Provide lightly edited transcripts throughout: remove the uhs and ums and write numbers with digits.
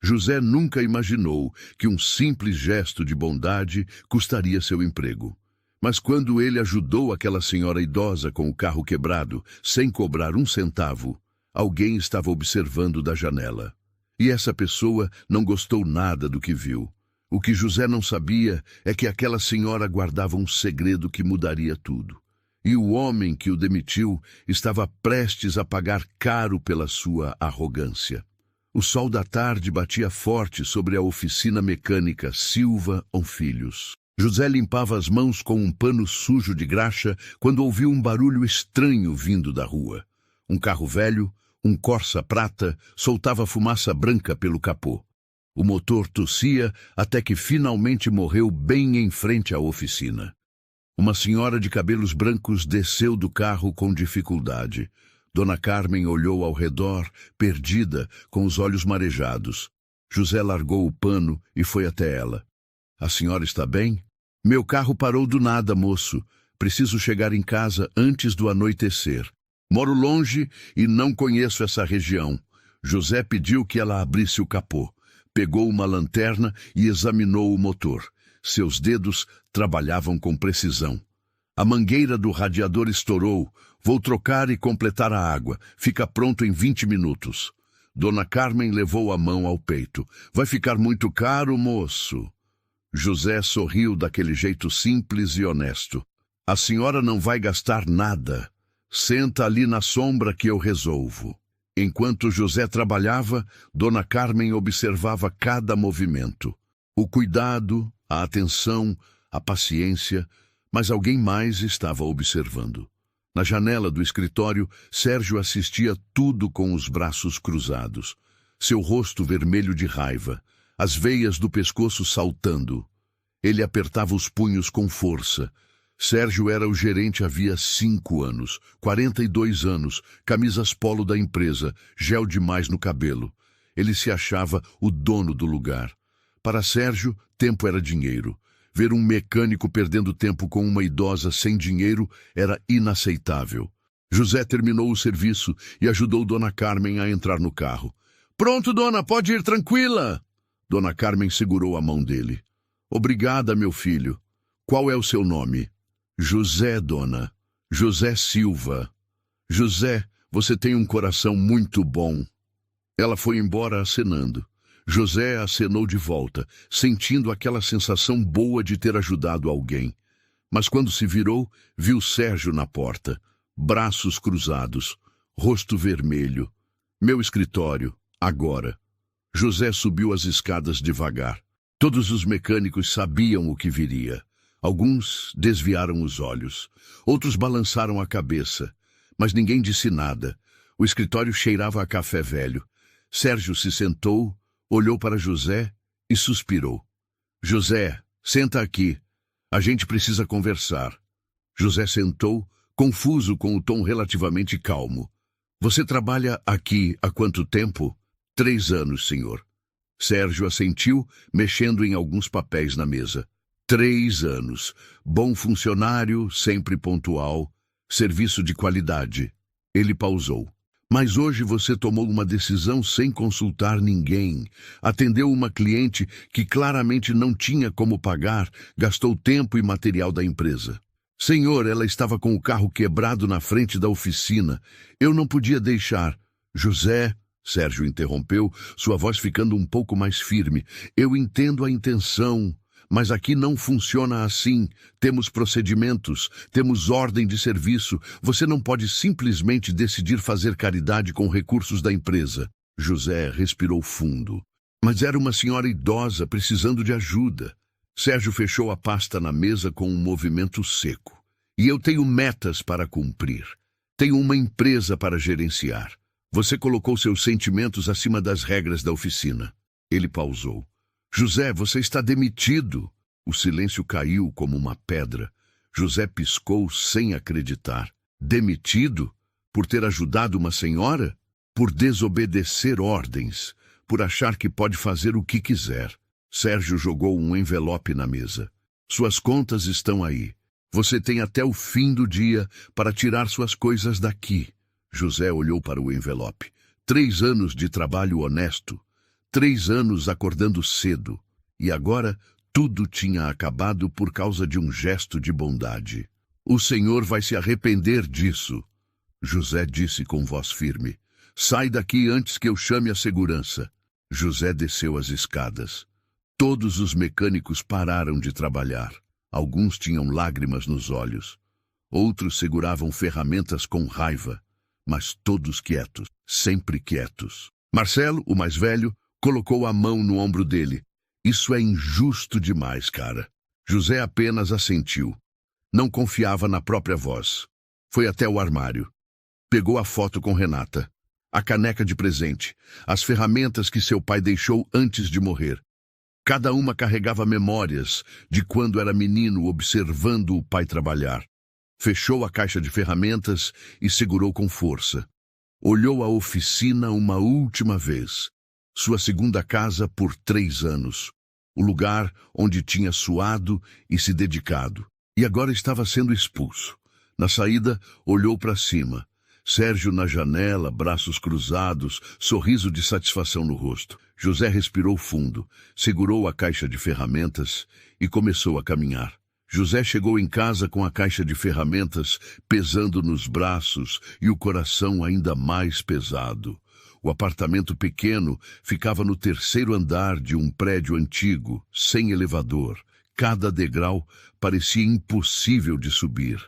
José nunca imaginou que um simples gesto de bondade custaria seu emprego. Mas quando ele ajudou aquela senhora idosa com o carro quebrado, sem cobrar um centavo, alguém estava observando da janela. E essa pessoa não gostou nada do que viu. O que José não sabia é que aquela senhora guardava um segredo que mudaria tudo. E o homem que o demitiu estava prestes a pagar caro pela sua arrogância. O sol da tarde batia forte sobre a oficina mecânica Silva Filhos. José limpava as mãos com um pano sujo de graxa quando ouviu um barulho estranho vindo da rua. Um carro velho, um Corsa prata, soltava fumaça branca pelo capô. O motor tossia até que finalmente morreu bem em frente à oficina. Uma senhora de cabelos brancos desceu do carro com dificuldade. Dona Carmen olhou ao redor, perdida, com os olhos marejados. José largou o pano e foi até ela. A senhora está bem? Meu carro parou do nada, moço. Preciso chegar em casa antes do anoitecer. Moro longe e não conheço essa região. José pediu que ela abrisse o capô. Pegou uma lanterna e examinou o motor. Seus dedos trabalhavam com precisão. A mangueira do radiador estourou. Vou trocar e completar a água. Fica pronto em 20 minutos. Dona Carmen levou a mão ao peito. Vai ficar muito caro, moço. José sorriu daquele jeito simples e honesto. A senhora não vai gastar nada. Senta ali na sombra que eu resolvo. Enquanto José trabalhava, Dona Carmen observava cada movimento. O cuidado, a atenção, a paciência, mas alguém mais estava observando. Na janela do escritório, Sérgio assistia tudo com os braços cruzados. Seu rosto vermelho de raiva, as veias do pescoço saltando. Ele apertava os punhos com força. Sérgio era o gerente havia 5 anos, 42 anos, camisas polo da empresa, gel demais no cabelo. Ele se achava o dono do lugar. Para Sérgio, tempo era dinheiro. Ver um mecânico perdendo tempo com uma idosa sem dinheiro era inaceitável. José terminou o serviço e ajudou Dona Carmen a entrar no carro. Pronto, dona, pode ir tranquila. Dona Carmen segurou a mão dele. Obrigada, meu filho. Qual é o seu nome? José, dona. José Silva. José, você tem um coração muito bom. Ela foi embora acenando. José acenou de volta, sentindo aquela sensação boa de ter ajudado alguém. Mas quando se virou, viu Sérgio na porta, braços cruzados, rosto vermelho. Meu escritório, agora. José subiu as escadas devagar. Todos os mecânicos sabiam o que viria. Alguns desviaram os olhos, outros balançaram a cabeça, mas ninguém disse nada. O escritório cheirava a café velho. Sérgio se sentou, olhou para José e suspirou. José, senta aqui. A gente precisa conversar. José sentou, confuso com o tom relativamente calmo. Você trabalha aqui há quanto tempo? 3 anos, senhor. Sérgio assentiu, mexendo em alguns papéis na mesa. 3 anos. Bom funcionário, sempre pontual. Serviço de qualidade. Ele pausou. Mas hoje você tomou uma decisão sem consultar ninguém. Atendeu uma cliente que claramente não tinha como pagar, gastou tempo e material da empresa. Senhor, ela estava com o carro quebrado na frente da oficina. Eu não podia deixar. José, Sérgio interrompeu, sua voz ficando um pouco mais firme. Eu entendo a intenção, mas aqui não funciona assim. Temos procedimentos, temos ordem de serviço. Você não pode simplesmente decidir fazer caridade com recursos da empresa. José respirou fundo. Mas era uma senhora idosa precisando de ajuda. Sérgio fechou a pasta na mesa com um movimento seco. E eu tenho metas para cumprir. Tenho uma empresa para gerenciar. Você colocou seus sentimentos acima das regras da oficina. Ele pausou. José, você está demitido. O silêncio caiu como uma pedra. José piscou sem acreditar. Demitido? Por ter ajudado uma senhora? Por desobedecer ordens? Por achar que pode fazer o que quiser? Sérgio jogou um envelope na mesa. Suas contas estão aí. Você tem até o fim do dia para tirar suas coisas daqui. José olhou para o envelope. 3 anos de trabalho honesto. 3 anos acordando cedo, e agora tudo tinha acabado por causa de um gesto de bondade. O Senhor vai se arrepender disso. José disse com voz firme. Sai daqui antes que eu chame a segurança. José desceu as escadas. Todos os mecânicos pararam de trabalhar. Alguns tinham lágrimas nos olhos. Outros seguravam ferramentas com raiva, mas todos quietos, sempre quietos. Marcelo, o mais velho, colocou a mão no ombro dele. Isso é injusto demais, cara. José apenas assentiu. Não confiava na própria voz. Foi até o armário. Pegou a foto com Renata, a caneca de presente, as ferramentas que seu pai deixou antes de morrer. Cada uma carregava memórias de quando era menino observando o pai trabalhar. Fechou a caixa de ferramentas e segurou com força. Olhou a oficina uma última vez. Sua segunda casa por 3 anos. O lugar onde tinha suado e se dedicado. E agora estava sendo expulso. Na saída, olhou para cima. Sérgio na janela, braços cruzados, sorriso de satisfação no rosto. José respirou fundo, segurou a caixa de ferramentas e começou a caminhar. José chegou em casa com a caixa de ferramentas pesando nos braços e o coração ainda mais pesado. O apartamento pequeno ficava no 3º andar de um prédio antigo, sem elevador. Cada degrau parecia impossível de subir.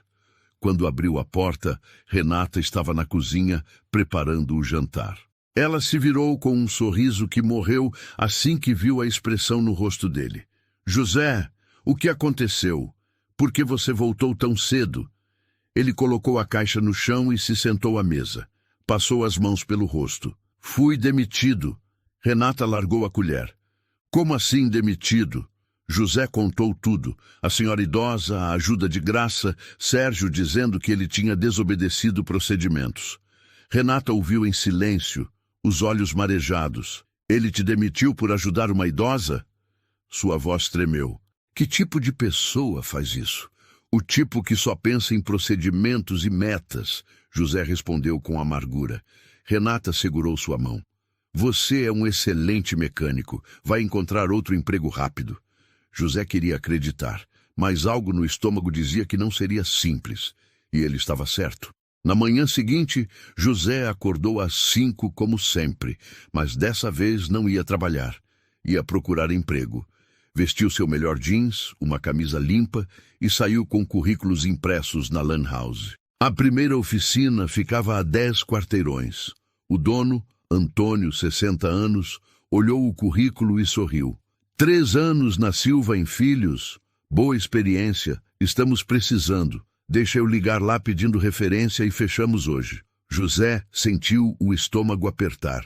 Quando abriu a porta, Renata estava na cozinha, preparando o jantar. Ela se virou com um sorriso que morreu assim que viu a expressão no rosto dele. José, o que aconteceu? Por que você voltou tão cedo? Ele colocou a caixa no chão e se sentou à mesa. Passou as mãos pelo rosto. Fui demitido. Renata largou a colher. Como assim demitido? José contou tudo. A senhora idosa, a ajuda de graça, Sérgio dizendo que ele tinha desobedecido procedimentos. Renata ouviu em silêncio, os olhos marejados. Ele te demitiu por ajudar uma idosa? Sua voz tremeu. Que tipo de pessoa faz isso? O tipo que só pensa em procedimentos e metas, José respondeu com amargura. Renata segurou sua mão. Você é um excelente mecânico. Vai encontrar outro emprego rápido. José queria acreditar, mas algo no estômago dizia que não seria simples. E ele estava certo. Na manhã seguinte, José acordou às 5 como sempre, mas dessa vez não ia trabalhar. Ia procurar emprego. Vestiu seu melhor jeans, uma camisa limpa e saiu com currículos impressos na Lan House. A primeira oficina ficava a 10 quarteirões. O dono, Antônio, 60 anos, olhou o currículo e sorriu. 3 anos na Silva em Filhos. Boa experiência. Estamos precisando. Deixa eu ligar lá pedindo referência e fechamos hoje. José sentiu o estômago apertar.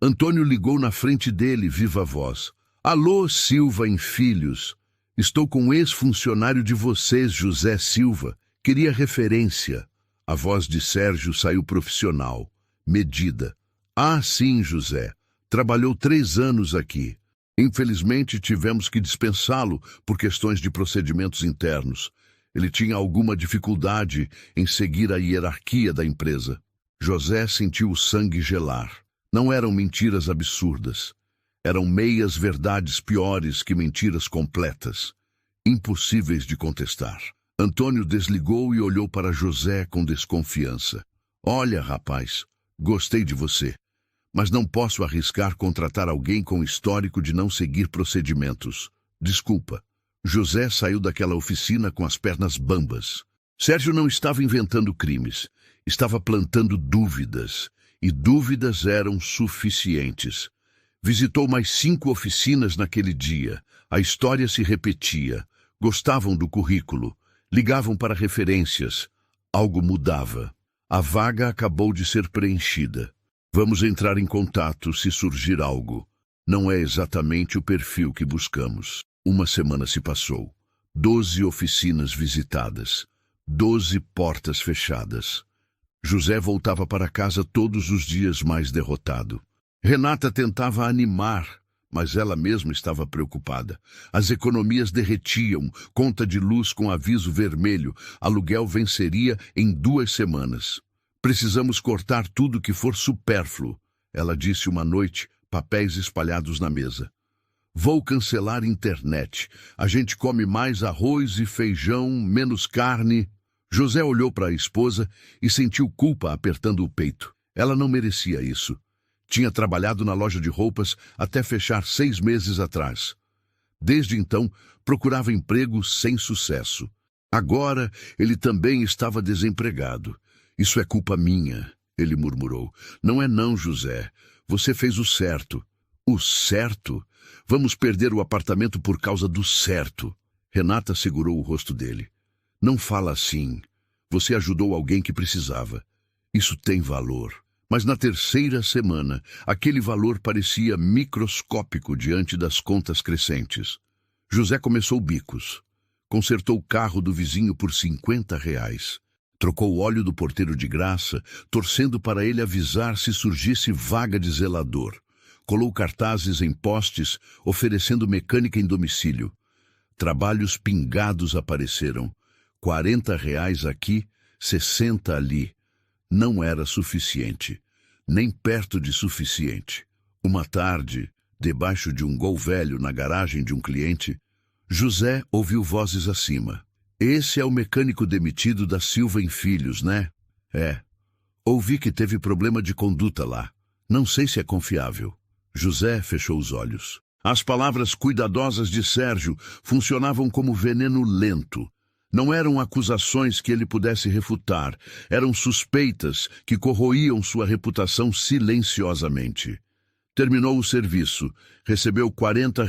Antônio ligou na frente dele, viva voz. Alô, Silva em Filhos. Estou com um ex-funcionário de vocês, José Silva. Queria referência. A voz de Sérgio saiu profissional, medida. Ah, sim, José. Trabalhou 3 anos aqui. Infelizmente, tivemos que dispensá-lo por questões de procedimentos internos. Ele tinha alguma dificuldade em seguir a hierarquia da empresa. José sentiu o sangue gelar. Não eram mentiras absurdas. Eram meias verdades piores que mentiras completas, impossíveis de contestar. Antônio desligou e olhou para José com desconfiança. Olha, rapaz, gostei de você, mas não posso arriscar contratar alguém com histórico de não seguir procedimentos. Desculpa. José saiu daquela oficina com as pernas bambas. Sérgio não estava inventando crimes, estava plantando dúvidas, e dúvidas eram suficientes. Visitou mais 5 oficinas naquele dia. A história se repetia. Gostavam do currículo. Ligavam para referências. Algo mudava. A vaga acabou de ser preenchida. Vamos entrar em contato se surgir algo. Não é exatamente o perfil que buscamos. Uma semana se passou. 12 oficinas visitadas. 12 portas fechadas. José voltava para casa todos os dias mais derrotado. Renata tentava animar, mas ela mesma estava preocupada. As economias derretiam, conta de luz com aviso vermelho, aluguel venceria em 2 semanas. Precisamos cortar tudo que for supérfluo, ela disse uma noite, papéis espalhados na mesa. Vou cancelar internet. A gente come mais arroz e feijão, menos carne. José olhou para a esposa e sentiu culpa apertando o peito. Ela não merecia isso. Tinha trabalhado na loja de roupas até fechar 6 meses atrás. Desde então, procurava emprego sem sucesso. Agora, ele também estava desempregado. Isso é culpa minha, ele murmurou. Não é não, José. Você fez o certo. O certo? Vamos perder o apartamento por causa do certo. Renata segurou o rosto dele. Não fala assim. Você ajudou alguém que precisava. Isso tem valor. Mas na terceira semana, aquele valor parecia microscópico diante das contas crescentes. José começou bicos. Consertou o carro do vizinho por R$ 50. Trocou o óleo do porteiro de graça, torcendo para ele avisar se surgisse vaga de zelador. Colou cartazes em postes, oferecendo mecânica em domicílio. Trabalhos pingados apareceram. R$ 40 aqui, 60 ali. Não era suficiente. Nem perto de suficiente. Uma tarde, debaixo de um Gol velho na garagem de um cliente, José ouviu vozes acima. Esse é o mecânico demitido da Silva em Filhos, né? É. Ouvi que teve problema de conduta lá. Não sei se é confiável. José fechou os olhos. As palavras cuidadosas de Sérgio funcionavam como veneno lento. Não eram acusações que ele pudesse refutar, eram suspeitas que corroíam sua reputação silenciosamente. Terminou o serviço, recebeu R$ 40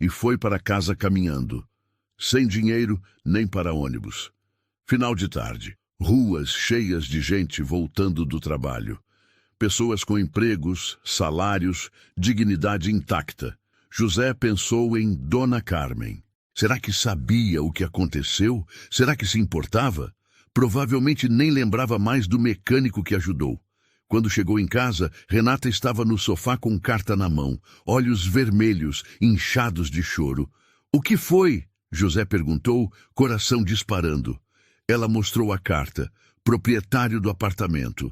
e foi para casa caminhando. Sem dinheiro, nem para ônibus. Final de tarde. Ruas cheias de gente voltando do trabalho. Pessoas com empregos, salários, dignidade intacta. José pensou em Dona Carmen. Será que sabia o que aconteceu? Será que se importava? Provavelmente nem lembrava mais do mecânico que ajudou. Quando chegou em casa, Renata estava no sofá com carta na mão, olhos vermelhos, inchados de choro. O que foi? José perguntou, coração disparando. Ela mostrou a carta. Proprietário do apartamento.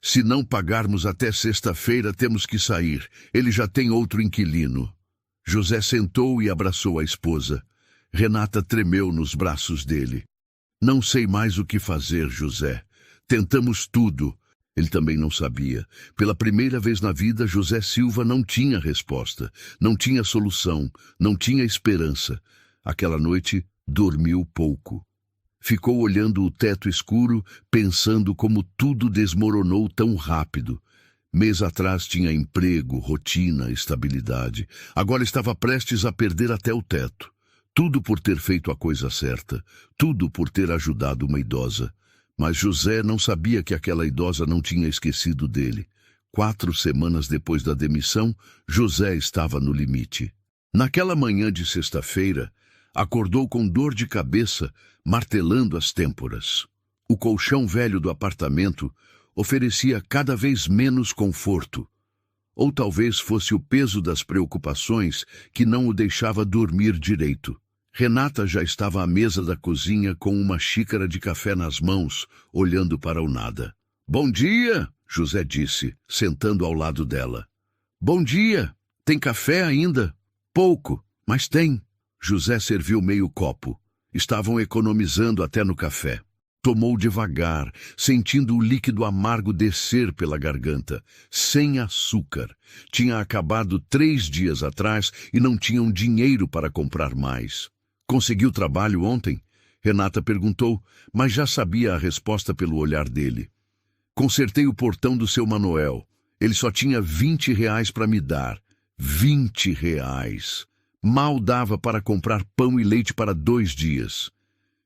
Se não pagarmos até sexta-feira, temos que sair. Ele já tem outro inquilino. José sentou e abraçou a esposa. Renata tremeu nos braços dele. Não sei mais o que fazer, José. Tentamos tudo. Ele também não sabia. Pela primeira vez na vida, José Silva não tinha resposta, não tinha solução, não tinha esperança. Aquela noite, dormiu pouco. Ficou olhando o teto escuro, pensando como tudo desmoronou tão rápido. Mês atrás tinha emprego, rotina, estabilidade. Agora estava prestes a perder até o teto. Tudo por ter feito a coisa certa, tudo por ter ajudado uma idosa. Mas José não sabia que aquela idosa não tinha esquecido dele. 4 semanas depois da demissão, José estava no limite. Naquela manhã de sexta-feira, acordou com dor de cabeça, martelando as têmporas. O colchão velho do apartamento oferecia cada vez menos conforto. Ou talvez fosse o peso das preocupações que não o deixava dormir direito. Renata já estava à mesa da cozinha com uma xícara de café nas mãos, olhando para o nada. Bom dia, José disse, sentando ao lado dela. Bom dia. Tem café ainda? Pouco, mas tem. José serviu meio copo. Estavam economizando até no café. Tomou devagar, sentindo o líquido amargo descer pela garganta. Sem açúcar. Tinha acabado 3 dias atrás e não tinham dinheiro para comprar mais. Conseguiu trabalho ontem? Renata perguntou, mas já sabia a resposta pelo olhar dele. Consertei o portão do seu Manuel. Ele só tinha R$ 20 para me dar. R$ 20. Mal dava para comprar pão e leite para 2 dias.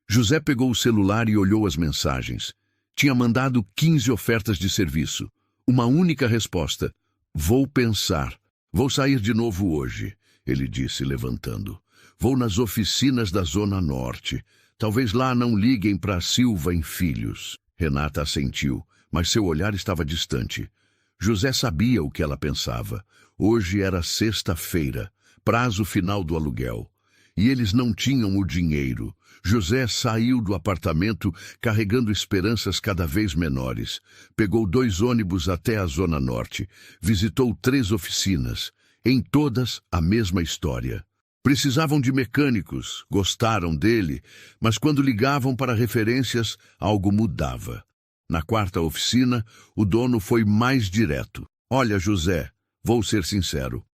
José pegou o celular e olhou as mensagens. Tinha mandado 15 ofertas de serviço. Uma única resposta. Vou pensar. Vou sair de novo hoje, ele disse, levantando. Vou nas oficinas da Zona Norte. Talvez lá não liguem para Silva em Filhos. Renata assentiu, mas seu olhar estava distante. José sabia o que ela pensava. Hoje era sexta-feira, prazo final do aluguel. e eles não tinham o dinheiro. José saiu do apartamento carregando esperanças cada vez menores. Pegou 2 ônibus até a Zona Norte. Visitou 3 oficinas. Em todas, a mesma história. Precisavam de mecânicos, gostaram dele, mas quando ligavam para referências, algo mudava. Na 4ª oficina, o dono foi mais direto. Olha, José, vou ser sincero.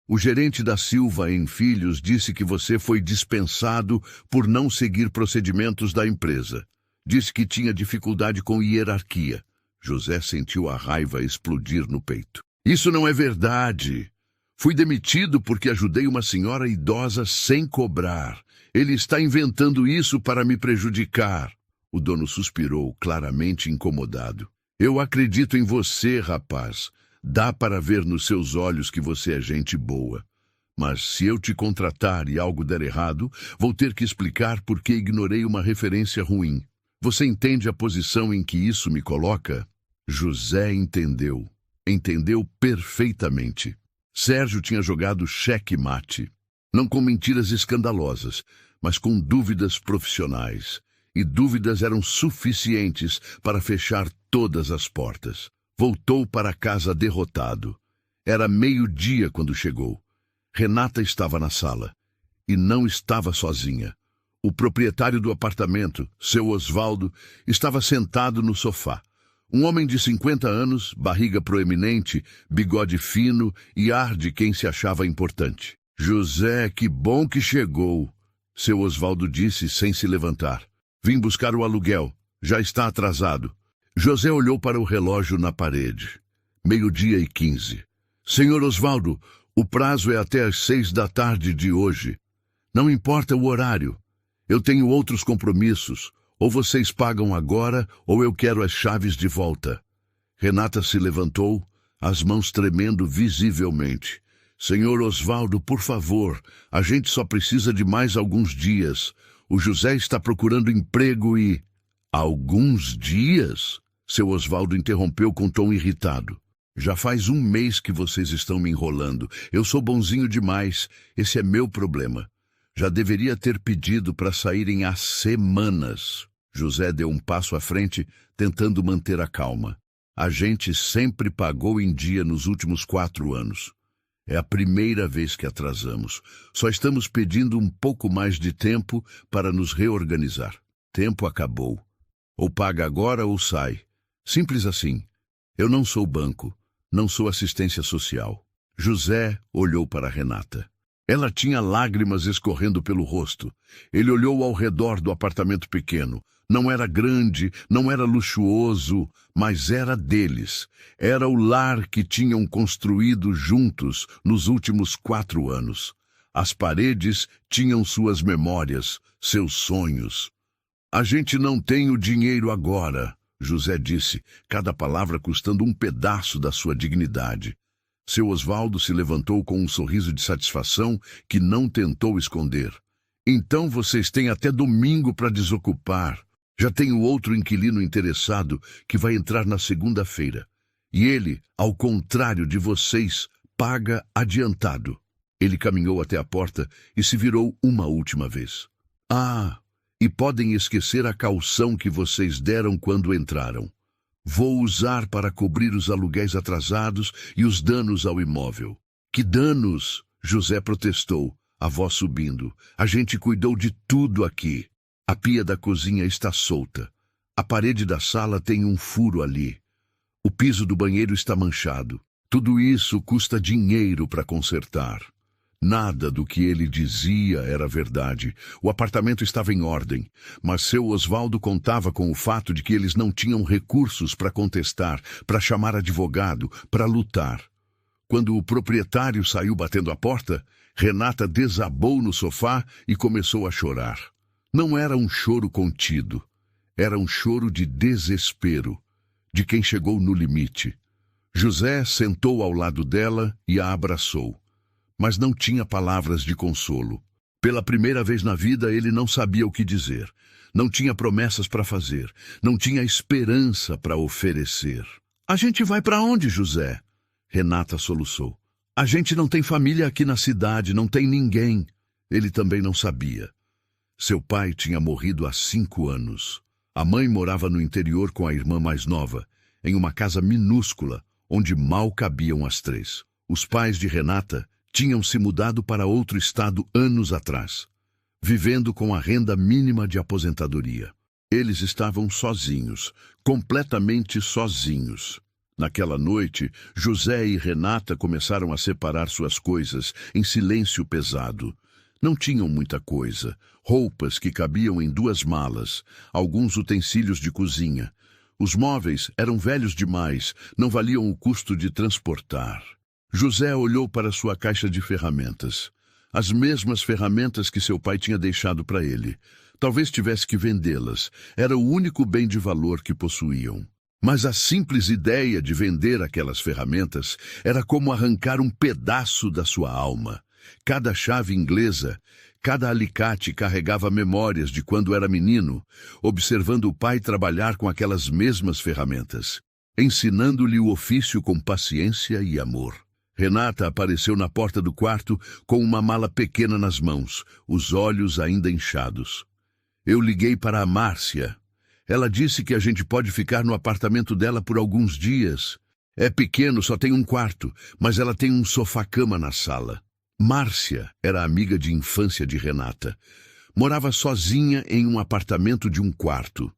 O gerente da Silva em Filhos disse que você foi dispensado por não seguir procedimentos da empresa. Disse que tinha dificuldade com hierarquia. José sentiu a raiva explodir no peito. Isso não é verdade. Fui demitido porque ajudei uma senhora idosa sem cobrar. Ele está inventando isso para me prejudicar. O dono suspirou, claramente incomodado. Eu acredito em você, rapaz. Dá para ver nos seus olhos que você é gente boa. Mas se eu te contratar e algo der errado, vou ter que explicar por que ignorei uma referência ruim. Você entende a posição em que isso me coloca? José entendeu. Entendeu perfeitamente. Sérgio tinha jogado xeque-mate. Não com mentiras escandalosas, mas com dúvidas profissionais. E dúvidas eram suficientes para fechar todas as portas. Voltou para casa derrotado. Era 12:00 quando chegou. Renata estava na sala. E não estava sozinha. O proprietário do apartamento, seu Osvaldo, estava sentado no sofá. Um homem de 50 anos, barriga proeminente, bigode fino e ar de quem se achava importante. José, que bom que chegou, seu Osvaldo disse sem se levantar. Vim buscar o aluguel. Já está atrasado. José olhou para o relógio na parede. 12:15. Senhor Osvaldo, o prazo é até às 6 da tarde de hoje. Não importa o horário. Eu tenho outros compromissos. Ou vocês pagam agora, ou eu quero as chaves de volta. Renata se levantou, as mãos tremendo visivelmente. Senhor Osvaldo, por favor, a gente só precisa de mais alguns dias. O José está procurando emprego e... Alguns dias? Seu Osvaldo interrompeu com tom irritado. Já faz 1 mês que vocês estão me enrolando. Eu sou bonzinho demais. Esse é meu problema. Já deveria ter pedido para saírem há semanas. José deu um passo à frente, tentando manter a calma. A gente sempre pagou em dia nos últimos 4 anos. É a primeira vez que atrasamos. Só estamos pedindo um pouco mais de tempo para nos reorganizar. Tempo acabou. Ou paga agora ou sai. Simples assim. Eu não sou banco. Não sou assistência social. José olhou para Renata. Ela tinha lágrimas escorrendo pelo rosto. Ele olhou ao redor do apartamento pequeno. Não era grande, não era luxuoso, mas era deles. Era o lar que tinham construído juntos nos últimos 4 anos. As paredes tinham suas memórias, seus sonhos. A gente não tem o dinheiro agora, José disse, cada palavra custando um pedaço da sua dignidade. Seu Osvaldo se levantou com um sorriso de satisfação que não tentou esconder. Então vocês têm até domingo para desocupar. Já tenho outro inquilino interessado que vai entrar na segunda-feira. E ele, ao contrário de vocês, paga adiantado. Ele caminhou até a porta e se virou uma última vez. Ah, e podem esquecer a caução que vocês deram quando entraram. Vou usar para cobrir os aluguéis atrasados e os danos ao imóvel. Que danos? José protestou, a voz subindo. A gente cuidou de tudo aqui. A pia da cozinha está solta. A parede da sala tem um furo ali. O piso do banheiro está manchado. Tudo isso custa dinheiro para consertar. Nada do que ele dizia era verdade. O apartamento estava em ordem, mas seu Osvaldo contava com o fato de que eles não tinham recursos para contestar, para chamar advogado, para lutar. Quando o proprietário saiu batendo a porta, Renata desabou no sofá e começou a chorar. Não era um choro contido. Era um choro de desespero, de quem chegou no limite. José sentou ao lado dela e a abraçou. Mas não tinha palavras de consolo. Pela primeira vez na vida, ele não sabia o que dizer. Não tinha promessas para fazer. Não tinha esperança para oferecer. A gente vai para onde, José? Renata soluçou. A gente não tem família aqui na cidade, não tem ninguém. Ele também não sabia. Seu pai tinha morrido há 5 anos. A mãe morava no interior com a irmã mais nova, em uma casa minúscula, onde mal cabiam as 3. Os pais de Renata tinham se mudado para outro estado anos atrás, vivendo com a renda mínima de aposentadoria. Eles estavam sozinhos, completamente sozinhos. Naquela noite, José e Renata começaram a separar suas coisas em silêncio pesado. Não tinham muita coisa, roupas que cabiam em 2 malas, alguns utensílios de cozinha. Os móveis eram velhos demais, não valiam o custo de transportar. José olhou para sua caixa de ferramentas. As mesmas ferramentas que seu pai tinha deixado para ele. Talvez tivesse que vendê-las. Era o único bem de valor que possuíam. Mas a simples ideia de vender aquelas ferramentas era como arrancar um pedaço da sua alma. Cada chave inglesa, cada alicate carregava memórias de quando era menino, observando o pai trabalhar com aquelas mesmas ferramentas, ensinando-lhe o ofício com paciência e amor. Renata apareceu na porta do quarto com uma mala pequena nas mãos, os olhos ainda inchados. Eu liguei para a Márcia. Ela disse que a gente pode ficar no apartamento dela por alguns dias. É pequeno, só tem um quarto, mas ela tem um sofá-cama na sala. Márcia era amiga de infância de Renata. Morava sozinha em um apartamento de um quarto.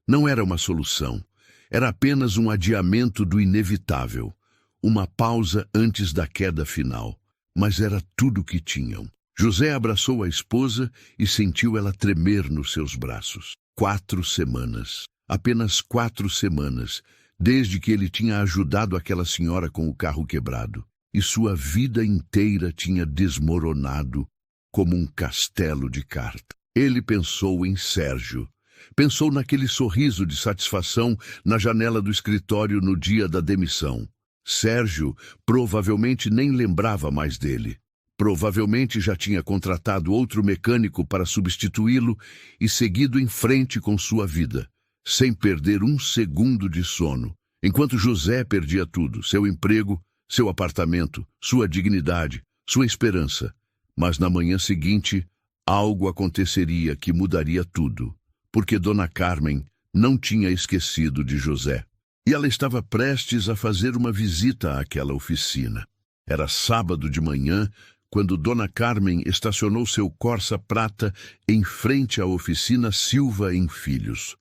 Não era uma solução. Era apenas um adiamento do inevitável. Uma pausa antes da queda final. Mas era tudo o que tinham. José abraçou a esposa e sentiu ela tremer nos seus braços. 4 semanas. Apenas 4 semanas, desde que ele tinha ajudado aquela senhora com o carro quebrado. E sua vida inteira tinha desmoronado como um castelo de carta. Ele pensou em Sérgio. Pensou naquele sorriso de satisfação na janela do escritório no dia da demissão. Sérgio provavelmente nem lembrava mais dele. Provavelmente já tinha contratado outro mecânico para substituí-lo e seguido em frente com sua vida, sem perder um segundo de sono, enquanto José perdia tudo, seu emprego, seu apartamento, sua dignidade, sua esperança. Mas na manhã seguinte, algo aconteceria que mudaria tudo, porque Dona Carmen não tinha esquecido de José. E ela estava prestes a fazer uma visita àquela oficina. Era sábado de manhã, quando Dona Carmen estacionou seu Corsa prata em frente à oficina Silva em Filhos.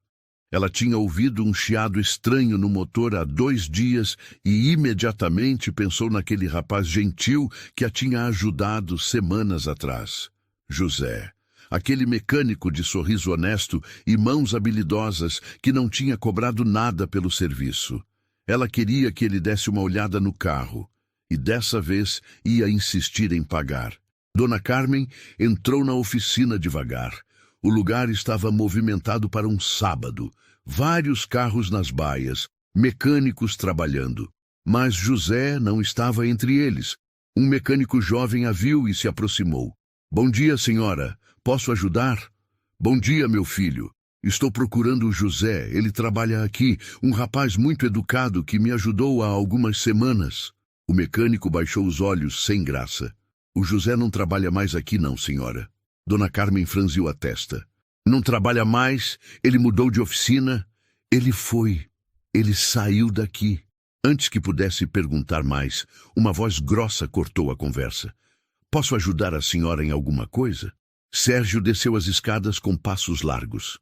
Ela tinha ouvido um chiado estranho no motor há 2 dias e imediatamente pensou naquele rapaz gentil que a tinha ajudado semanas atrás. José, aquele mecânico de sorriso honesto e mãos habilidosas que não tinha cobrado nada pelo serviço. Ela queria que ele desse uma olhada no carro. E dessa vez ia insistir em pagar. Dona Carmen entrou na oficina devagar. O lugar estava movimentado para um sábado. Vários carros nas baias, mecânicos trabalhando. Mas José não estava entre eles. Um mecânico jovem a viu e se aproximou. Bom dia, senhora. Posso ajudar? Bom dia, meu filho. Estou procurando o José. Ele trabalha aqui. Um rapaz muito educado que me ajudou há algumas semanas. O mecânico baixou os olhos sem graça. O José não trabalha mais aqui não, senhora. Dona Carmen franziu a testa. Não trabalha mais? Ele mudou de oficina? Ele foi. Ele saiu daqui. Antes que pudesse perguntar mais, uma voz grossa cortou a conversa. Posso ajudar a senhora em alguma coisa? Sérgio desceu as escadas com passos largos.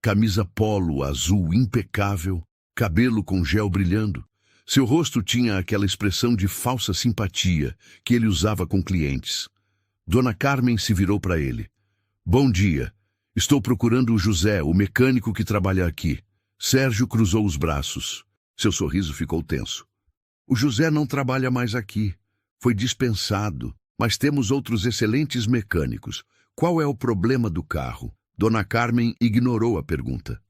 Camisa polo azul impecável, cabelo com gel brilhando. Seu rosto tinha aquela expressão de falsa simpatia que ele usava com clientes. Dona Carmen se virou para ele. Bom dia. Estou procurando o José, o mecânico que trabalha aqui. Sérgio cruzou os braços. Seu sorriso ficou tenso. O José não trabalha mais aqui. Foi dispensado, mas temos outros excelentes mecânicos. Qual é o problema do carro? Dona Carmen ignorou a pergunta.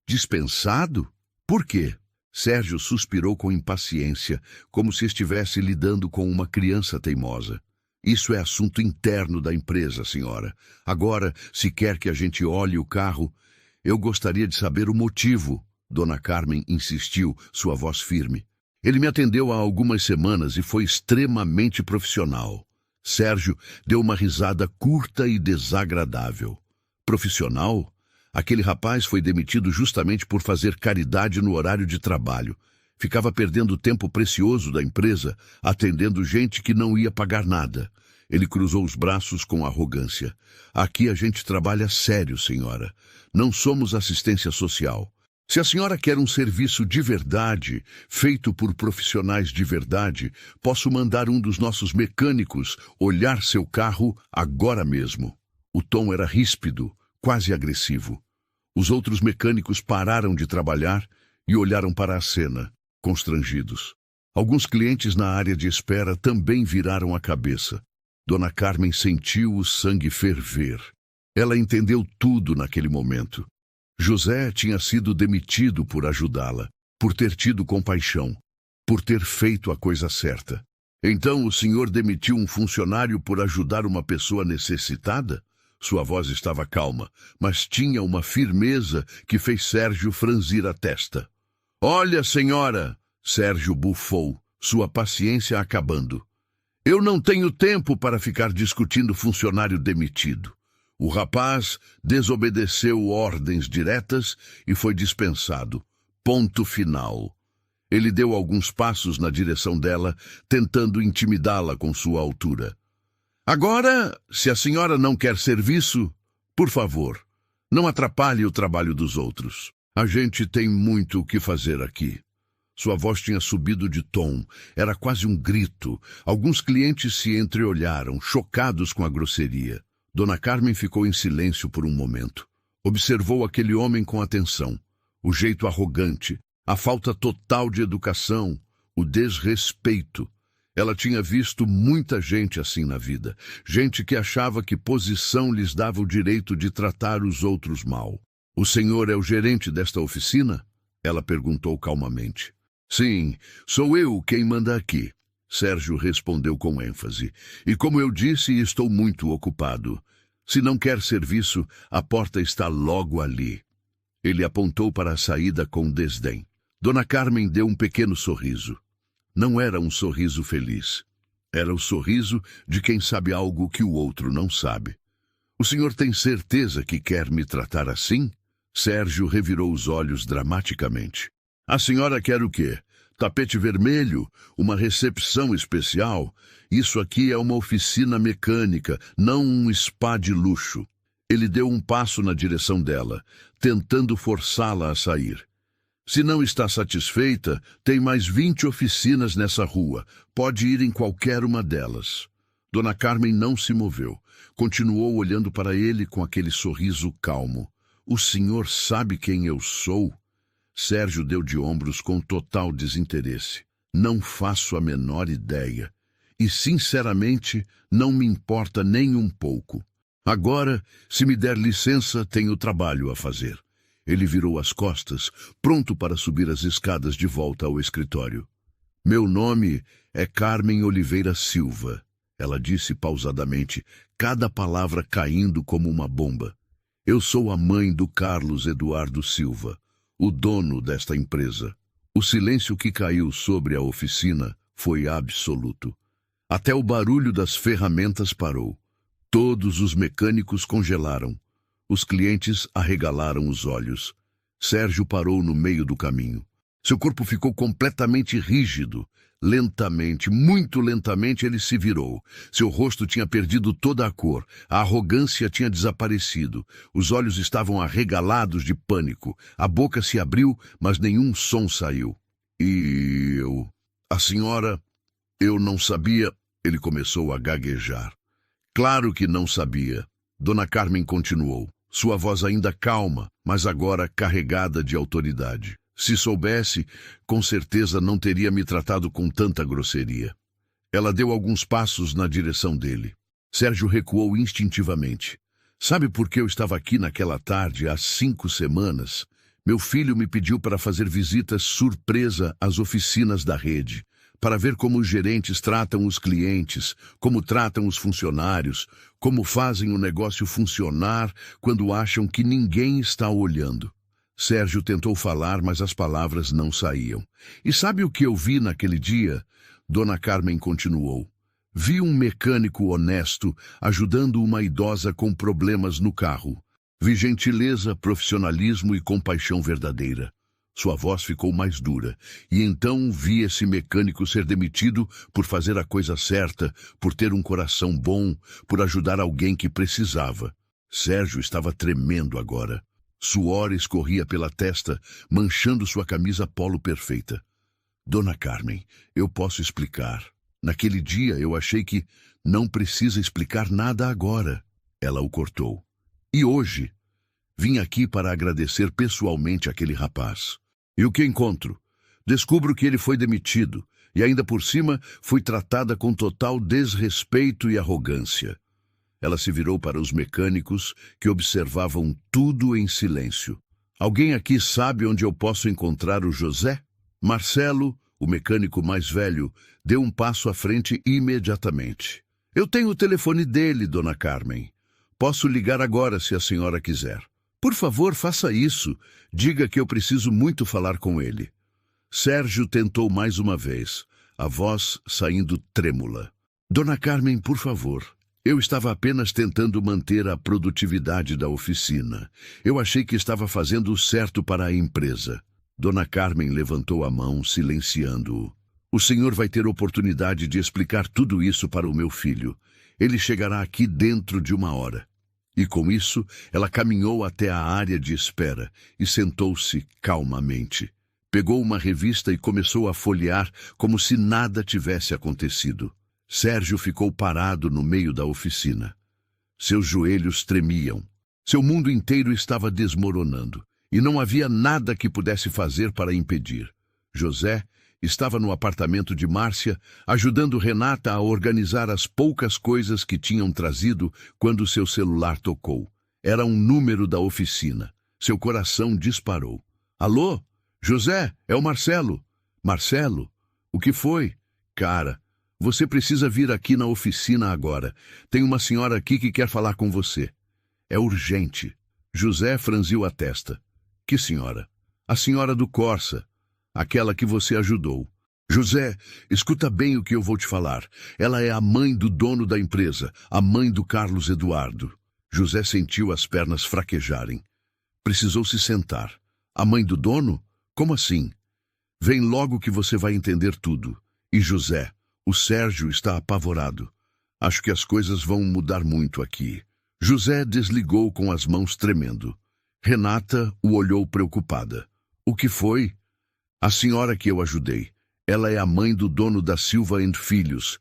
Dispensado? Por quê? Sérgio suspirou com impaciência, como se estivesse lidando com uma criança teimosa. Isso é assunto interno da empresa, senhora. Agora, se quer que a gente olhe o carro, eu gostaria de saber o motivo. Dona Carmen insistiu, sua voz firme. Ele me atendeu há algumas semanas e foi extremamente profissional. Sérgio deu uma risada curta e desagradável. Profissional? Aquele rapaz foi demitido justamente por fazer caridade no horário de trabalho. Ficava perdendo tempo precioso da empresa, atendendo gente que não ia pagar nada. Ele cruzou os braços com arrogância. Aqui a gente trabalha sério, senhora. Não somos assistência social. Se a senhora quer um serviço de verdade, feito por profissionais de verdade, posso mandar um dos nossos mecânicos olhar seu carro agora mesmo. O tom era ríspido, quase agressivo. Os outros mecânicos pararam de trabalhar e olharam para a cena, constrangidos. Alguns clientes na área de espera também viraram a cabeça. Dona Carmen sentiu o sangue ferver. Ela entendeu tudo naquele momento. José tinha sido demitido por ajudá-la, por ter tido compaixão, por ter feito a coisa certa. Então o senhor demitiu um funcionário por ajudar uma pessoa necessitada? Sua voz estava calma, mas tinha uma firmeza que fez Sérgio franzir a testa. Olha, senhora, Sérgio bufou, sua paciência acabando. Eu não tenho tempo para ficar discutindo funcionário demitido. O rapaz desobedeceu ordens diretas e foi dispensado. Ponto final. Ele deu alguns passos na direção dela, tentando intimidá-la com sua altura. Agora, se a senhora não quer serviço, por favor, não atrapalhe o trabalho dos outros. A gente tem muito o que fazer aqui. Sua voz tinha subido de tom, era quase um grito. Alguns clientes se entreolharam, chocados com a grosseria. Dona Carmen ficou em silêncio por um momento. Observou aquele homem com atenção. O jeito arrogante, a falta total de educação, o desrespeito. Ela tinha visto muita gente assim na vida. Gente que achava que posição lhes dava o direito de tratar os outros mal. O senhor é o gerente desta oficina? Ela perguntou calmamente. Sim, sou eu quem manda aqui. Sérgio respondeu com ênfase. E como eu disse, estou muito ocupado. Se não quer serviço, a porta está logo ali. Ele apontou para a saída com desdém. Dona Carmen deu um pequeno sorriso. Não era um sorriso feliz. Era o sorriso de quem sabe algo que o outro não sabe. O senhor tem certeza que quer me tratar assim? Sérgio revirou os olhos dramaticamente. A senhora quer o quê? Tapete vermelho? Uma recepção especial? Isso aqui é uma oficina mecânica, não um spa de luxo. Ele deu um passo na direção dela, tentando forçá-la a sair. Se não está satisfeita, tem mais 20 oficinas nessa rua. Pode ir em qualquer uma delas. Dona Carmen não se moveu. Continuou olhando para ele com aquele sorriso calmo. O senhor sabe quem eu sou? Sérgio deu de ombros com total desinteresse. Não faço a menor ideia. E, sinceramente, não me importa nem um pouco. Agora, se me der licença, tenho trabalho a fazer. Ele virou as costas, pronto para subir as escadas de volta ao escritório. Meu nome é Carmen Oliveira Silva, ela disse pausadamente, cada palavra caindo como uma bomba. Eu sou a mãe do Carlos Eduardo Silva, o dono desta empresa. O silêncio que caiu sobre a oficina foi absoluto. Até o barulho das ferramentas parou. Todos os mecânicos congelaram. Os clientes arregalaram os olhos. Sérgio parou no meio do caminho. Seu corpo ficou completamente rígido. Lentamente, muito lentamente, ele se virou. Seu rosto tinha perdido toda a cor. A arrogância tinha desaparecido. Os olhos estavam arregalados de pânico. A boca se abriu, mas nenhum som saiu. E eu... A senhora... Eu não sabia... Ele começou a gaguejar. Claro que não sabia. Dona Carmen continuou. Sua voz ainda calma, mas agora carregada de autoridade. Se soubesse, com certeza não teria me tratado com tanta grosseria. Ela deu alguns passos na direção dele. Sérgio recuou instintivamente. Sabe por que eu estava aqui naquela tarde há 5 semanas? Meu filho me pediu para fazer visitas surpresa às oficinas da rede, para ver como os gerentes tratam os clientes, como tratam os funcionários, como fazem o negócio funcionar quando acham que ninguém está olhando. Sérgio tentou falar, mas as palavras não saíam. E sabe o que eu vi naquele dia? Dona Carmen continuou. Vi um mecânico honesto ajudando uma idosa com problemas no carro. Vi gentileza, profissionalismo e compaixão verdadeira. Sua voz ficou mais dura, e então vi esse mecânico ser demitido por fazer a coisa certa, por ter um coração bom, por ajudar alguém que precisava. Sérgio estava tremendo agora. Suor escorria pela testa, manchando sua camisa polo perfeita. Dona Carmen, eu posso explicar. Naquele dia eu achei que não precisa explicar nada agora. Ela o cortou. E hoje? Vim aqui para agradecer pessoalmente aquele rapaz. E o que encontro? Descubro que ele foi demitido e ainda por cima fui tratada com total desrespeito e arrogância. Ela se virou para os mecânicos que observavam tudo em silêncio. Alguém aqui sabe onde eu posso encontrar o José? Marcelo, o mecânico mais velho, deu um passo à frente imediatamente. Eu tenho o telefone dele, Dona Carmen. Posso ligar agora se a senhora quiser. Por favor, faça isso. Diga que eu preciso muito falar com ele. Sérgio tentou mais uma vez, a voz saindo trêmula. Dona Carmen, por favor. Eu estava apenas tentando manter a produtividade da oficina. Eu achei que estava fazendo o certo para a empresa. Dona Carmen levantou a mão, silenciando-o. O senhor vai ter oportunidade de explicar tudo isso para o meu filho. Ele chegará aqui dentro de 1 hora. E com isso, ela caminhou até a área de espera e sentou-se calmamente. Pegou uma revista e começou a folhear como se nada tivesse acontecido. Sérgio ficou parado no meio da oficina. Seus joelhos tremiam. Seu mundo inteiro estava desmoronando. E não havia nada que pudesse fazer para impedir. José estava no apartamento de Márcia, ajudando Renata a organizar as poucas coisas que tinham trazido quando seu celular tocou. Era um número da oficina. Seu coração disparou. Alô? José, é o Marcelo. Marcelo? O que foi? Cara, você precisa vir aqui na oficina agora. Tem uma senhora aqui que quer falar com você. É urgente. José franziu a testa. Que senhora? A senhora do Corsa, aquela que você ajudou. José, escuta bem o que eu vou te falar. Ela é a mãe do dono da empresa, a mãe do Carlos Eduardo. José sentiu as pernas fraquejarem. Precisou se sentar. A mãe do dono? Como assim? Vem logo que você vai entender tudo. E José, o Sérgio está apavorado. Acho que as coisas vão mudar muito aqui. José desligou com as mãos tremendo. Renata o olhou preocupada. O que foi? A senhora que eu ajudei. Ela é a mãe do dono da Silva & Filhos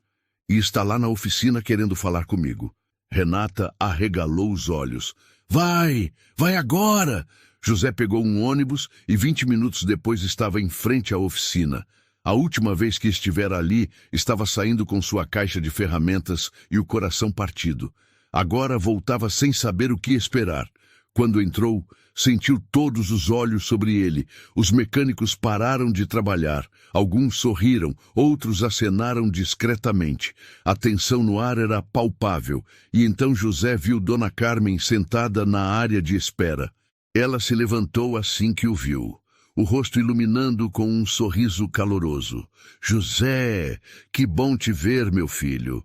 e está lá na oficina querendo falar comigo. Renata arregalou os olhos. Vai agora! José pegou um ônibus e 20 minutos depois estava em frente à oficina. A última vez que estivera ali, estava saindo com sua caixa de ferramentas e o coração partido. Agora voltava sem saber o que esperar. Quando entrou, sentiu todos os olhos sobre ele. Os mecânicos pararam de trabalhar. Alguns sorriram, outros acenaram discretamente. A tensão no ar era palpável, e então José viu Dona Carmen sentada na área de espera. Ela se levantou assim que o viu, o rosto iluminando com um sorriso caloroso. José, que bom te ver, meu filho.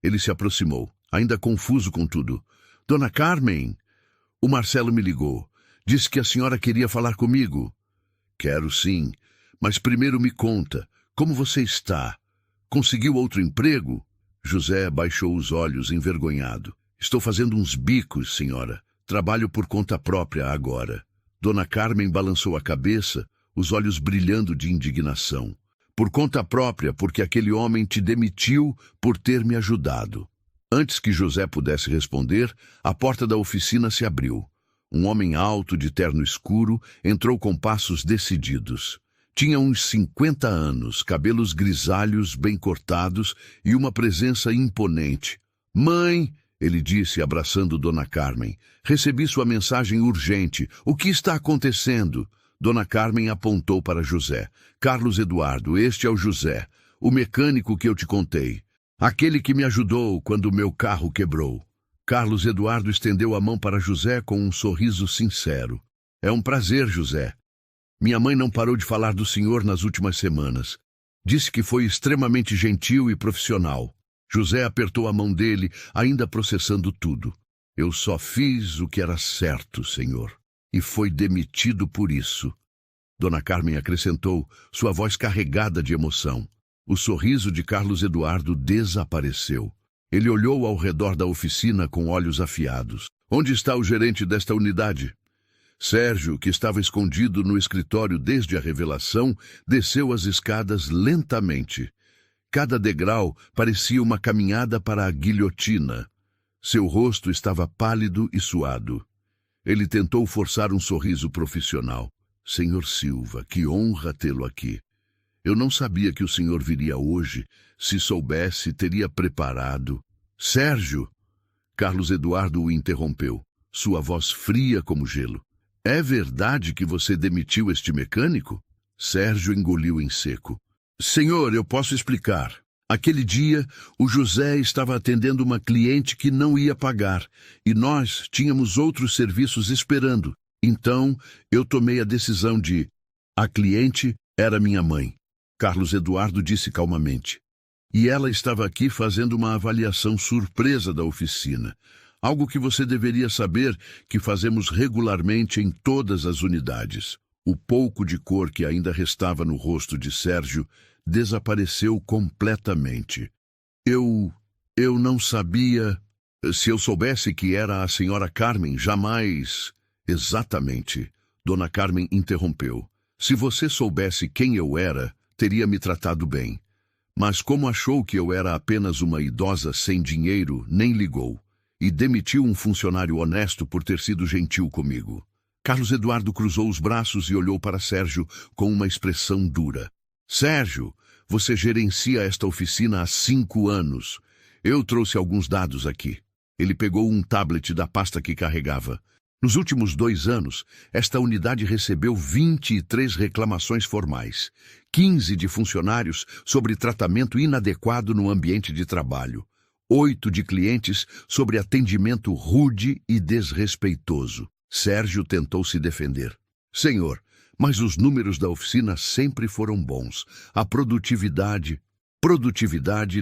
Ele se aproximou, ainda confuso com tudo. Dona Carmen... O Marcelo me ligou. Disse que a senhora queria falar comigo. Quero sim, mas primeiro me conta, como você está? Conseguiu outro emprego? José baixou os olhos envergonhado. Estou fazendo uns bicos, senhora. Trabalho por conta própria agora. Dona Carmen balançou a cabeça, os olhos brilhando de indignação. Por conta própria, porque aquele homem te demitiu por ter me ajudado. Antes que José pudesse responder, a porta da oficina se abriu. Um homem alto, de terno escuro, entrou com passos decididos. Tinha uns 50 anos, cabelos grisalhos bem cortados e uma presença imponente. Mãe, ele disse, abraçando Dona Carmen, recebi sua mensagem urgente. O que está acontecendo? Dona Carmen apontou para José. Carlos Eduardo, este é o José, o mecânico que eu te contei. Aquele que me ajudou quando o meu carro quebrou. Carlos Eduardo estendeu a mão para José com um sorriso sincero. É um prazer, José. Minha mãe não parou de falar do senhor nas últimas semanas. Disse que foi extremamente gentil e profissional. José apertou a mão dele, ainda processando tudo. Eu só fiz o que era certo, senhor, e foi demitido por isso. Dona Carmen acrescentou, sua voz carregada de emoção. O sorriso de Carlos Eduardo desapareceu. Ele olhou ao redor da oficina com olhos afiados. Onde está o gerente desta unidade? Sérgio, que estava escondido no escritório desde a revelação, desceu as escadas lentamente. Cada degrau parecia uma caminhada para a guilhotina. Seu rosto estava pálido e suado. Ele tentou forçar um sorriso profissional. Senhor Silva, que honra tê-lo aqui. Eu não sabia que o senhor viria hoje. Se soubesse, teria preparado. Sérgio! Carlos Eduardo o interrompeu, sua voz fria como gelo. É verdade que você demitiu este mecânico? Sérgio engoliu em seco. Senhor, eu posso explicar. Aquele dia, o José estava atendendo uma cliente que não ia pagar, e nós tínhamos outros serviços esperando. Então, eu tomei a decisão de... A cliente era minha mãe. Carlos Eduardo disse calmamente. E ela estava aqui fazendo uma avaliação surpresa da oficina. Algo que você deveria saber que fazemos regularmente em todas as unidades. O pouco de cor que ainda restava no rosto de Sérgio desapareceu completamente. Eu não sabia... Se eu soubesse que era a senhora Carmen, jamais... Exatamente. Dona Carmen interrompeu. Se você soubesse quem eu era, teria me tratado bem. Mas como achou que eu era apenas uma idosa sem dinheiro, nem ligou. E demitiu um funcionário honesto por ter sido gentil comigo. Carlos Eduardo cruzou os braços e olhou para Sérgio com uma expressão dura. Sérgio, você gerencia esta oficina há 5 anos. Eu trouxe alguns dados aqui. Ele pegou um tablet da pasta que carregava. Nos últimos 2 anos, esta unidade recebeu 23 reclamações formais, 15 de funcionários sobre tratamento inadequado no ambiente de trabalho, 8 de clientes sobre atendimento rude e desrespeitoso. Sérgio tentou se defender. Senhor, mas os números da oficina sempre foram bons. A produtividade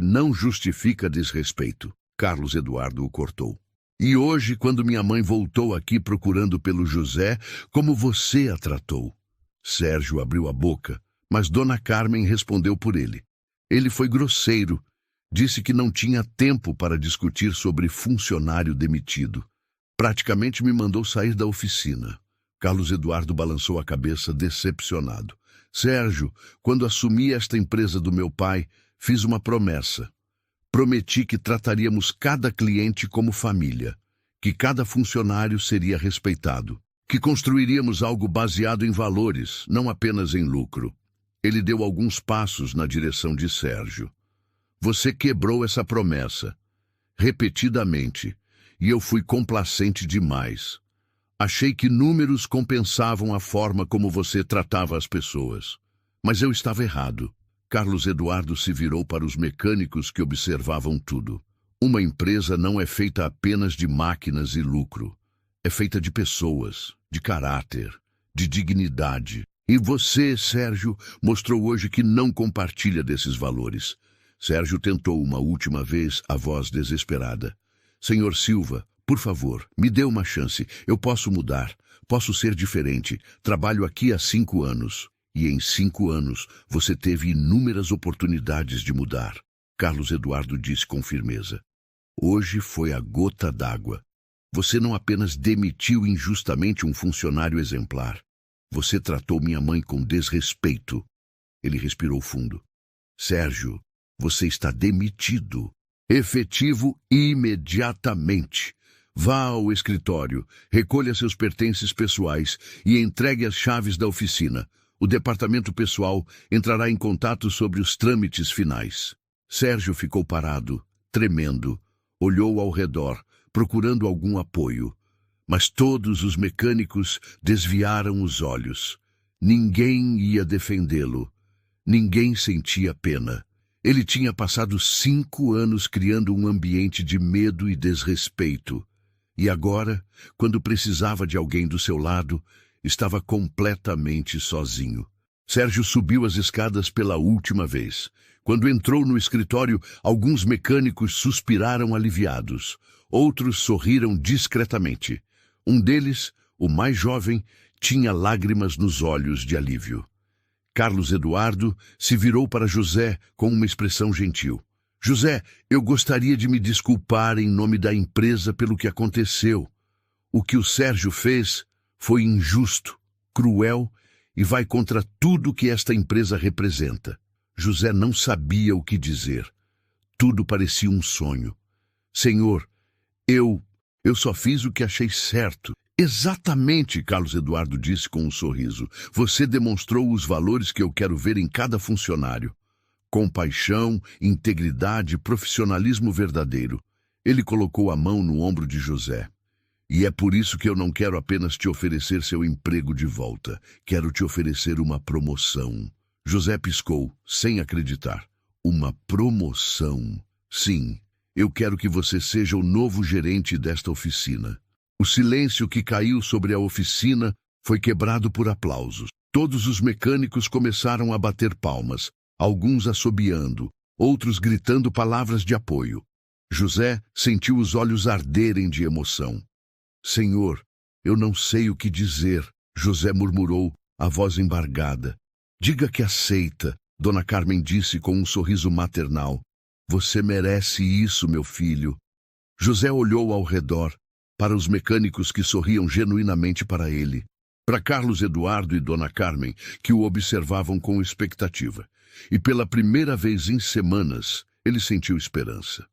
não justifica desrespeito. Carlos Eduardo o cortou. E hoje, quando minha mãe voltou aqui procurando pelo José, como você a tratou? Sérgio abriu a boca, mas Dona Carmen respondeu por ele. Ele foi grosseiro. Disse que não tinha tempo para discutir sobre funcionário demitido. Praticamente me mandou sair da oficina. Carlos Eduardo balançou a cabeça decepcionado. Sérgio, quando assumi esta empresa do meu pai, fiz uma promessa. Prometi que trataríamos cada cliente como família, que cada funcionário seria respeitado, que construiríamos algo baseado em valores, não apenas em lucro. Ele deu alguns passos na direção de Sérgio. Você quebrou essa promessa, repetidamente, e eu fui complacente demais. Achei que números compensavam a forma como você tratava as pessoas. Mas eu estava errado. Carlos Eduardo se virou para os mecânicos que observavam tudo. Uma empresa não é feita apenas de máquinas e lucro. É feita de pessoas, de caráter, de dignidade. E você, Sérgio, mostrou hoje que não compartilha desses valores. Sérgio tentou uma última vez, a voz desesperada. Senhor Silva, por favor, me dê uma chance. Eu posso mudar. Posso ser diferente. Trabalho aqui há 5 anos. E em 5 anos, você teve inúmeras oportunidades de mudar. Carlos Eduardo disse com firmeza. Hoje foi a gota d'água. Você não apenas demitiu injustamente um funcionário exemplar. Você tratou minha mãe com desrespeito. Ele respirou fundo. Sérgio, você está demitido. Efetivo imediatamente. Vá ao escritório, recolha seus pertences pessoais e entregue as chaves da oficina. O departamento pessoal entrará em contato sobre os trâmites finais. Sérgio ficou parado, tremendo, olhou ao redor, procurando algum apoio. Mas todos os mecânicos desviaram os olhos. Ninguém ia defendê-lo. Ninguém sentia pena. Ele tinha passado 5 anos criando um ambiente de medo e desrespeito. E agora, quando precisava de alguém do seu lado, estava completamente sozinho. Sérgio subiu as escadas pela última vez. Quando entrou no escritório, alguns mecânicos suspiraram aliviados. Outros sorriram discretamente. Um deles, o mais jovem, tinha lágrimas nos olhos de alívio. Carlos Eduardo se virou para José com uma expressão gentil. José, eu gostaria de me desculpar em nome da empresa pelo que aconteceu. O que o Sérgio fez foi injusto, cruel e vai contra tudo que esta empresa representa. José não sabia o que dizer. Tudo parecia um sonho. Senhor, eu só fiz o que achei certo. Exatamente, Carlos Eduardo disse com um sorriso. Você demonstrou os valores que eu quero ver em cada funcionário. Compaixão, integridade, profissionalismo verdadeiro. Ele colocou a mão no ombro de José. E é por isso que eu não quero apenas te oferecer seu emprego de volta. Quero te oferecer uma promoção. José piscou, sem acreditar. Uma promoção? Sim, eu quero que você seja o novo gerente desta oficina. O silêncio que caiu sobre a oficina foi quebrado por aplausos. Todos os mecânicos começaram a bater palmas, alguns assobiando, outros gritando palavras de apoio. José sentiu os olhos arderem de emoção. Senhor, eu não sei o que dizer, José murmurou, a voz embargada. Diga que aceita, Dona Carmen disse com um sorriso maternal. Você merece isso, meu filho. José olhou ao redor, para os mecânicos que sorriam genuinamente para ele, para Carlos Eduardo e Dona Carmen, que o observavam com expectativa. E pela primeira vez em semanas, ele sentiu esperança.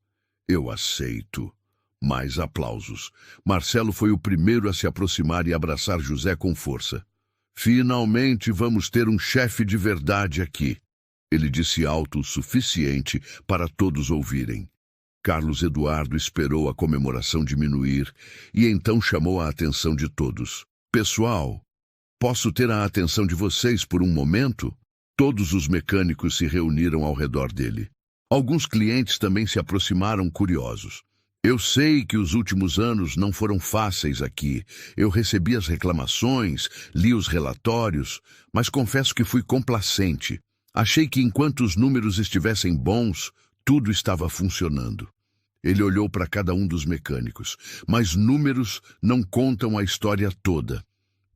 Eu aceito. Mais aplausos. Marcelo foi o primeiro a se aproximar e abraçar José com força. Finalmente vamos ter um chefe de verdade aqui. Ele disse alto o suficiente para todos ouvirem. Carlos Eduardo esperou a comemoração diminuir e então chamou a atenção de todos. Pessoal, posso ter a atenção de vocês por um momento? Todos os mecânicos se reuniram ao redor dele. Alguns clientes também se aproximaram curiosos. Eu sei que os últimos anos não foram fáceis aqui. Eu recebi as reclamações, li os relatórios, mas confesso que fui complacente. Achei que enquanto os números estivessem bons, tudo estava funcionando. Ele olhou para cada um dos mecânicos, mas números não contam a história toda.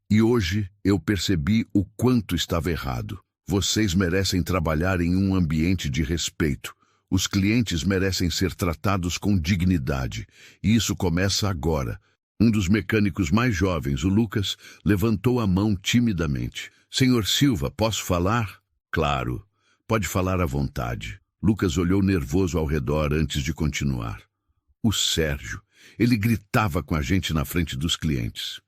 E hoje eu percebi o quanto estava errado. Vocês merecem trabalhar em um ambiente de respeito. Os clientes merecem ser tratados com dignidade. E isso começa agora. Um dos mecânicos mais jovens, o Lucas, levantou a mão timidamente. Senhor Silva, posso falar? Claro, pode falar à vontade. Lucas olhou nervoso ao redor antes de continuar. O Sérgio, ele gritava com a gente na frente dos clientes.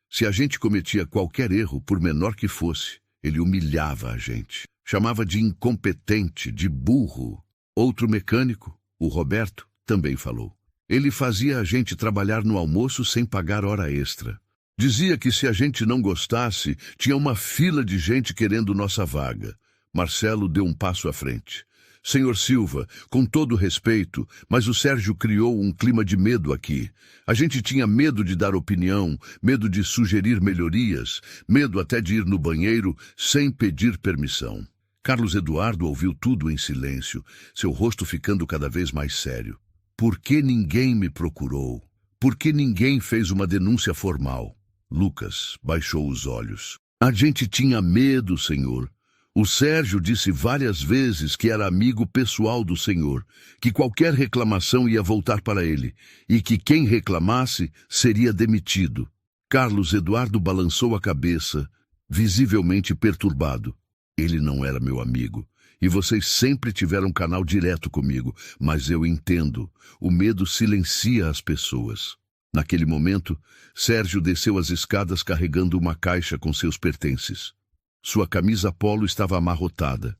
Se a gente cometia qualquer erro, por menor que fosse, ele humilhava a gente. Chamava de incompetente, de burro. Outro mecânico, o Roberto, também falou. Ele fazia a gente trabalhar no almoço sem pagar hora extra. Dizia que se a gente não gostasse, tinha uma fila de gente querendo nossa vaga. Marcelo deu um passo à frente. Senhor Silva, com todo respeito, mas o Sérgio criou um clima de medo aqui. A gente tinha medo de dar opinião, medo de sugerir melhorias, medo até de ir no banheiro sem pedir permissão. Carlos Eduardo ouviu tudo em silêncio, seu rosto ficando cada vez mais sério. Por que ninguém me procurou? Por que ninguém fez uma denúncia formal? Lucas baixou os olhos. A gente tinha medo, senhor. O Sérgio disse várias vezes que era amigo pessoal do senhor, que qualquer reclamação ia voltar para ele, e que quem reclamasse seria demitido. Carlos Eduardo balançou a cabeça, visivelmente perturbado. Ele não era meu amigo, e vocês sempre tiveram canal direto comigo, mas eu entendo, o medo silencia as pessoas. Naquele momento, Sérgio desceu as escadas carregando uma caixa com seus pertences. Sua camisa polo estava amarrotada,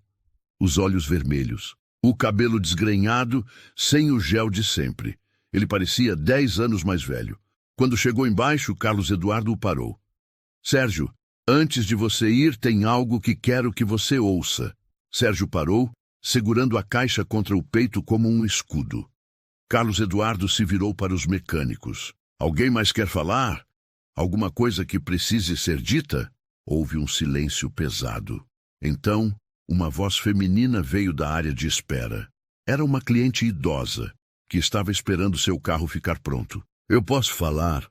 os olhos vermelhos, o cabelo desgrenhado, sem o gel de sempre. Ele parecia 10 anos mais velho. Quando chegou embaixo, Carlos Eduardo o parou. Sérgio, antes de você ir, tem algo que quero que você ouça. Sérgio parou, segurando a caixa contra o peito como um escudo. Carlos Eduardo se virou para os mecânicos. Alguém mais quer falar? Alguma coisa que precise ser dita? Houve um silêncio pesado. Então, Uma voz feminina veio da área de espera. Era uma cliente idosa, que estava esperando seu carro ficar pronto. Eu posso falar?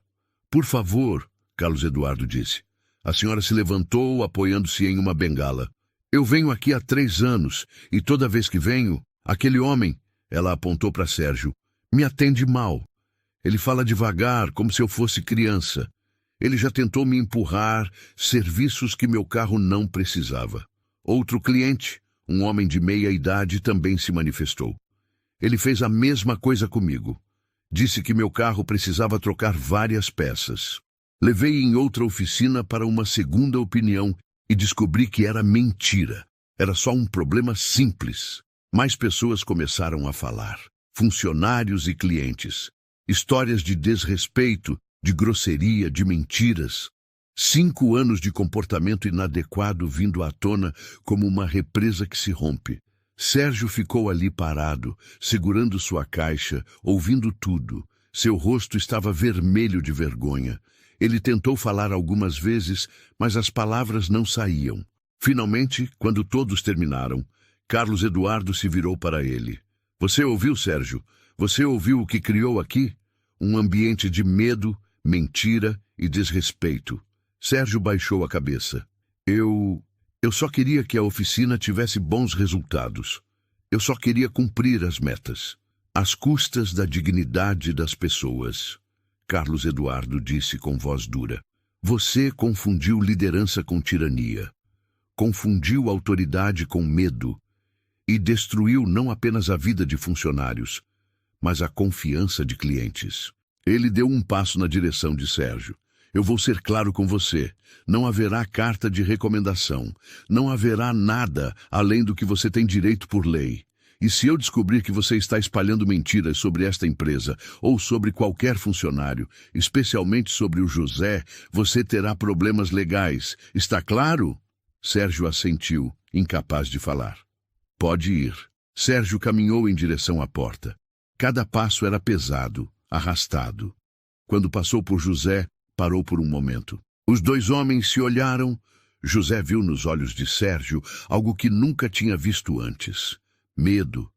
Por favor, Carlos Eduardo disse. A senhora se levantou, apoiando-se em uma bengala. Eu venho aqui há 3 anos, e toda vez que venho, aquele homem, ela apontou para Sérgio, me atende mal. Ele fala devagar, como se eu fosse criança. Ele já tentou me empurrar serviços que meu carro não precisava. Outro cliente, um homem de meia idade, também se manifestou. Ele fez a mesma coisa comigo. Disse que meu carro precisava trocar várias peças. Levei em outra oficina para uma segunda opinião e descobri que era mentira. Era só um problema simples. Mais pessoas começaram a falar. Funcionários e clientes. Histórias de desrespeito, de grosseria, de mentiras. 5 anos de comportamento inadequado vindo à tona como uma represa que se rompe. Sérgio ficou ali parado, segurando sua caixa, ouvindo tudo. Seu rosto estava vermelho de vergonha. Ele tentou falar algumas vezes, mas as palavras não saíam. Finalmente, quando todos terminaram, Carlos Eduardo se virou para ele. Você ouviu, Sérgio? Você ouviu o que criou aqui? Um ambiente de medo, mentira e desrespeito. Sérgio baixou a cabeça. Eu só queria que a oficina tivesse bons resultados. Eu só queria cumprir as metas, às custas da dignidade das pessoas. Carlos Eduardo disse com voz dura. Você confundiu liderança com tirania. Confundiu autoridade com medo. E destruiu não apenas a vida de funcionários, mas a confiança de clientes. Ele deu um passo na direção de Sérgio. Eu vou ser claro com você. Não haverá carta de recomendação. Não haverá nada além do que você tem direito por lei. E se eu descobrir que você está espalhando mentiras sobre esta empresa ou sobre qualquer funcionário, especialmente sobre o José, você terá problemas legais. Está claro? Sérgio assentiu, incapaz de falar. Pode ir. Sérgio caminhou em direção à porta. Cada passo era pesado, arrastado. Quando passou por José, parou por um momento. Os 2 homens se olharam. José viu nos olhos de Sérgio algo que nunca tinha visto antes. Medo.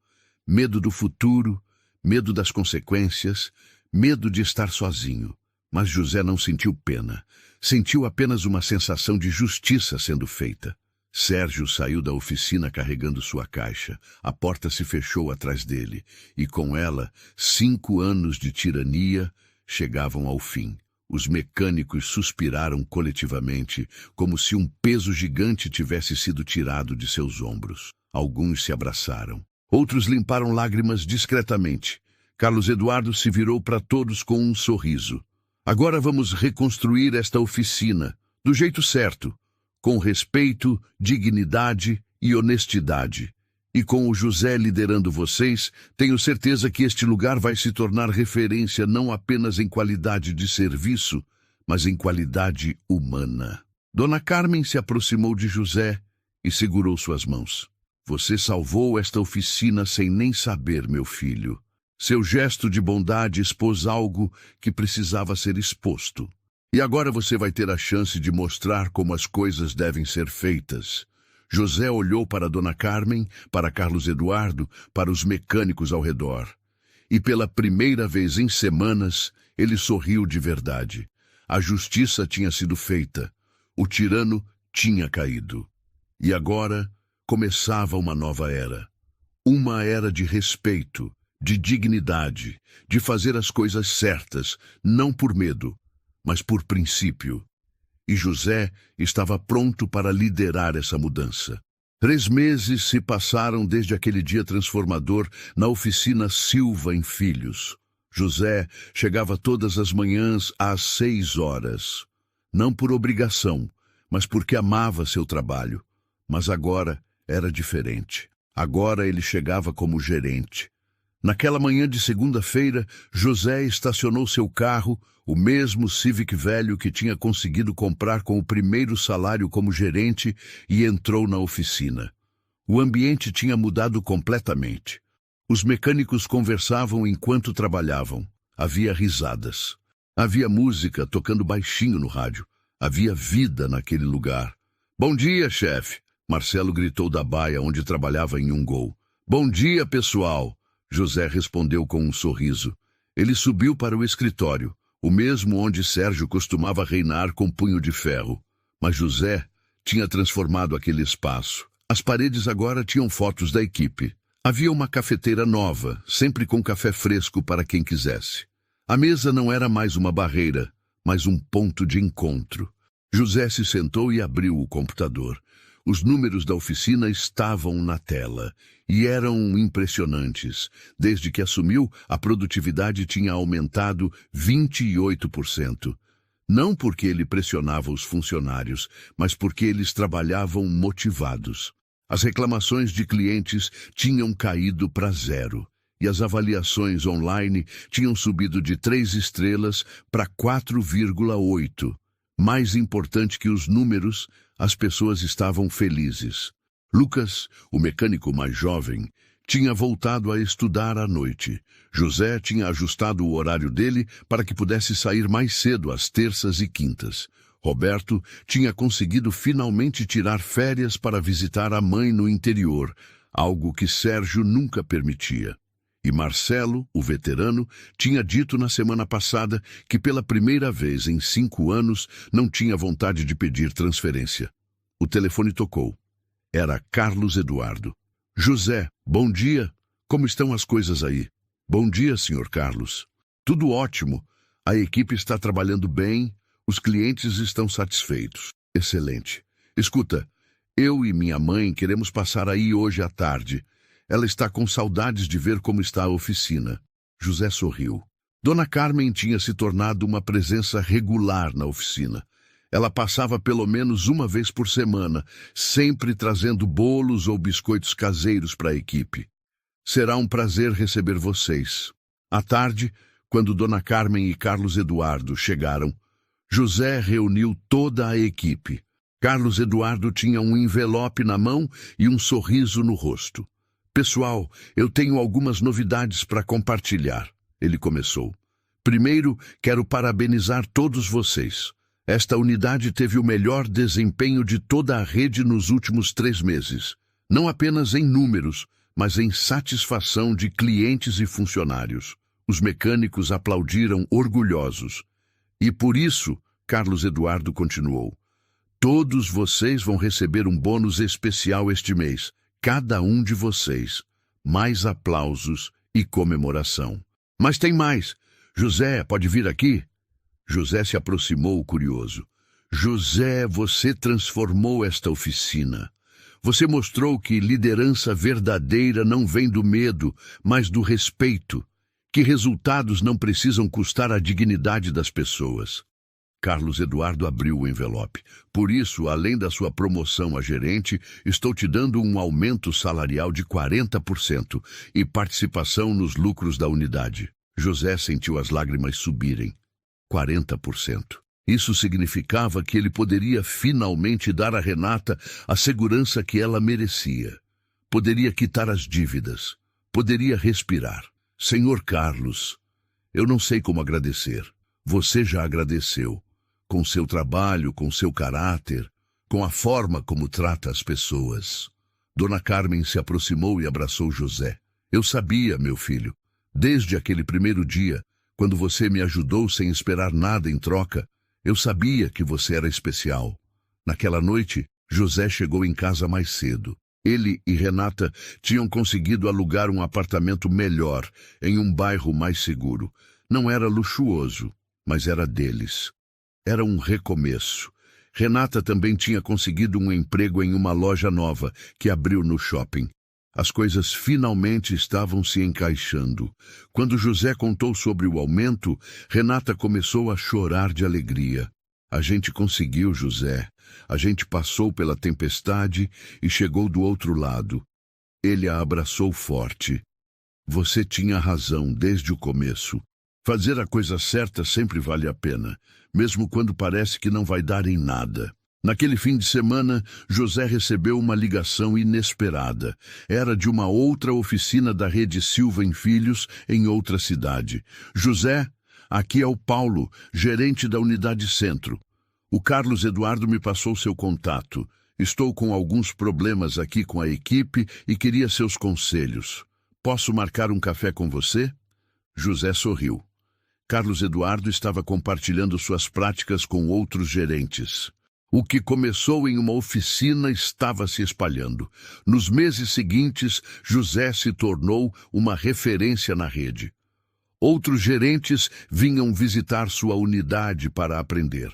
Medo do futuro, medo das consequências, medo de estar sozinho. Mas José não sentiu pena. Sentiu apenas uma sensação de justiça sendo feita. Sérgio saiu da oficina carregando sua caixa. A porta se fechou atrás dele, e com ela, 5 anos de tirania chegavam ao fim. Os mecânicos suspiraram coletivamente, como se um peso gigante tivesse sido tirado de seus ombros. Alguns se abraçaram. Outros limparam lágrimas discretamente. Carlos Eduardo se virou para todos com um sorriso. Agora vamos reconstruir esta oficina, do jeito certo, com respeito, dignidade e honestidade. E com o José liderando vocês, tenho certeza que este lugar vai se tornar referência não apenas em qualidade de serviço, mas em qualidade humana. Dona Carmen se aproximou de José e segurou suas mãos. Você salvou esta oficina sem nem saber, meu filho. Seu gesto de bondade expôs algo que precisava ser exposto. E agora você vai ter a chance de mostrar como as coisas devem ser feitas. José olhou para Dona Carmen, para Carlos Eduardo, para os mecânicos ao redor. E pela primeira vez em semanas, ele sorriu de verdade. A justiça tinha sido feita. O tirano tinha caído. E agora começava uma nova era. Uma era de respeito, de dignidade, de fazer as coisas certas, não por medo, mas por princípio. E José estava pronto para liderar essa mudança. 3 meses se passaram desde aquele dia transformador na oficina Silva em Filhos. José chegava todas as manhãs às 6 horas. Não por obrigação, mas porque amava seu trabalho. Mas agora era diferente. Agora ele chegava como gerente. Naquela manhã de segunda-feira, José estacionou seu carro, o mesmo Civic velho que tinha conseguido comprar com o primeiro salário como gerente, e entrou na oficina. O ambiente tinha mudado completamente. Os mecânicos conversavam enquanto trabalhavam. Havia risadas. Havia música tocando baixinho no rádio. Havia vida naquele lugar. Bom dia, chefe. Marcelo gritou da baia onde trabalhava em um gol. Bom dia, pessoal! José respondeu com um sorriso. Ele subiu para o escritório, o mesmo onde Sérgio costumava reinar com punho de ferro. Mas José tinha transformado aquele espaço. As paredes agora tinham fotos da equipe. Havia uma cafeteira nova, sempre com café fresco para quem quisesse. A mesa não era mais uma barreira, mas um ponto de encontro. José se sentou e abriu o computador. Os números da oficina estavam na tela e eram impressionantes. Desde que assumiu, a produtividade tinha aumentado 28%. Não porque ele pressionava os funcionários, mas porque eles trabalhavam motivados. As reclamações de clientes tinham caído para 0. E as avaliações online tinham subido de 3 estrelas para 4,8. Mais importante que os números, as pessoas estavam felizes. Lucas, o mecânico mais jovem, tinha voltado a estudar à noite. José tinha ajustado o horário dele para que pudesse sair mais cedo às terças e quintas. Roberto tinha conseguido finalmente tirar férias para visitar a mãe no interior, algo que Sérgio nunca permitia. E Marcelo, o veterano, tinha dito na semana passada que pela primeira vez em 5 anos não tinha vontade de pedir transferência. O telefone tocou. Era Carlos Eduardo. José, bom dia. Como estão as coisas aí? Bom dia, senhor Carlos. Tudo ótimo. A equipe está trabalhando bem, os clientes estão satisfeitos. Excelente. Escuta, eu e minha mãe queremos passar aí hoje à tarde. Ela está com saudades de ver como está a oficina. José sorriu. Dona Carmen tinha se tornado uma presença regular na oficina. Ela passava pelo menos uma vez por semana, sempre trazendo bolos ou biscoitos caseiros para a equipe. Será um prazer receber vocês. À tarde, quando Dona Carmen e Carlos Eduardo chegaram, José reuniu toda a equipe. Carlos Eduardo tinha um envelope na mão e um sorriso no rosto. Pessoal, eu tenho algumas novidades para compartilhar, ele começou. Primeiro, quero parabenizar todos vocês. Esta unidade teve o melhor desempenho de toda a rede nos últimos 3 meses. Não apenas em números, mas em satisfação de clientes e funcionários. Os mecânicos aplaudiram orgulhosos. E por isso, Carlos Eduardo continuou, todos vocês vão receber um bônus especial este mês. Cada um de vocês, mais aplausos e comemoração. Mas tem mais. José, pode vir aqui? José se aproximou, curioso. José, você transformou esta oficina. Você mostrou que liderança verdadeira não vem do medo, mas do respeito. Que resultados não precisam custar a dignidade das pessoas. Carlos Eduardo abriu o envelope. Por isso, além da sua promoção a gerente, estou te dando um aumento salarial de 40% e participação nos lucros da unidade. José sentiu as lágrimas subirem. 40%. Isso significava que ele poderia finalmente dar a Renata a segurança que ela merecia. Poderia quitar as dívidas. Poderia respirar. Senhor Carlos, eu não sei como agradecer. Você já agradeceu. Com seu trabalho, com seu caráter, com a forma como trata as pessoas. Dona Carmen se aproximou e abraçou José. Eu sabia, meu filho, desde aquele primeiro dia, quando você me ajudou sem esperar nada em troca, eu sabia que você era especial. Naquela noite, José chegou em casa mais cedo. Ele e Renata tinham conseguido alugar um apartamento melhor, em um bairro mais seguro. Não era luxuoso, mas era deles. Era um recomeço. Renata também tinha conseguido um emprego em uma loja nova que abriu no shopping. As coisas finalmente estavam se encaixando. Quando José contou sobre o aumento, Renata começou a chorar de alegria. A gente conseguiu, José. A gente passou pela tempestade e chegou do outro lado. Ele a abraçou forte. Você tinha razão desde o começo. Fazer a coisa certa sempre vale a pena, mesmo quando parece que não vai dar em nada. Naquele fim de semana, José recebeu uma ligação inesperada. Era de uma outra oficina da rede Silva em Filhos, em outra cidade. José, aqui é o Paulo, gerente da unidade Centro. O Carlos Eduardo me passou seu contato. Estou com alguns problemas aqui com a equipe e queria seus conselhos. Posso marcar um café com você? José sorriu. Carlos Eduardo estava compartilhando suas práticas com outros gerentes. O que começou em uma oficina estava se espalhando. Nos meses seguintes, José se tornou uma referência na rede. Outros gerentes vinham visitar sua unidade para aprender.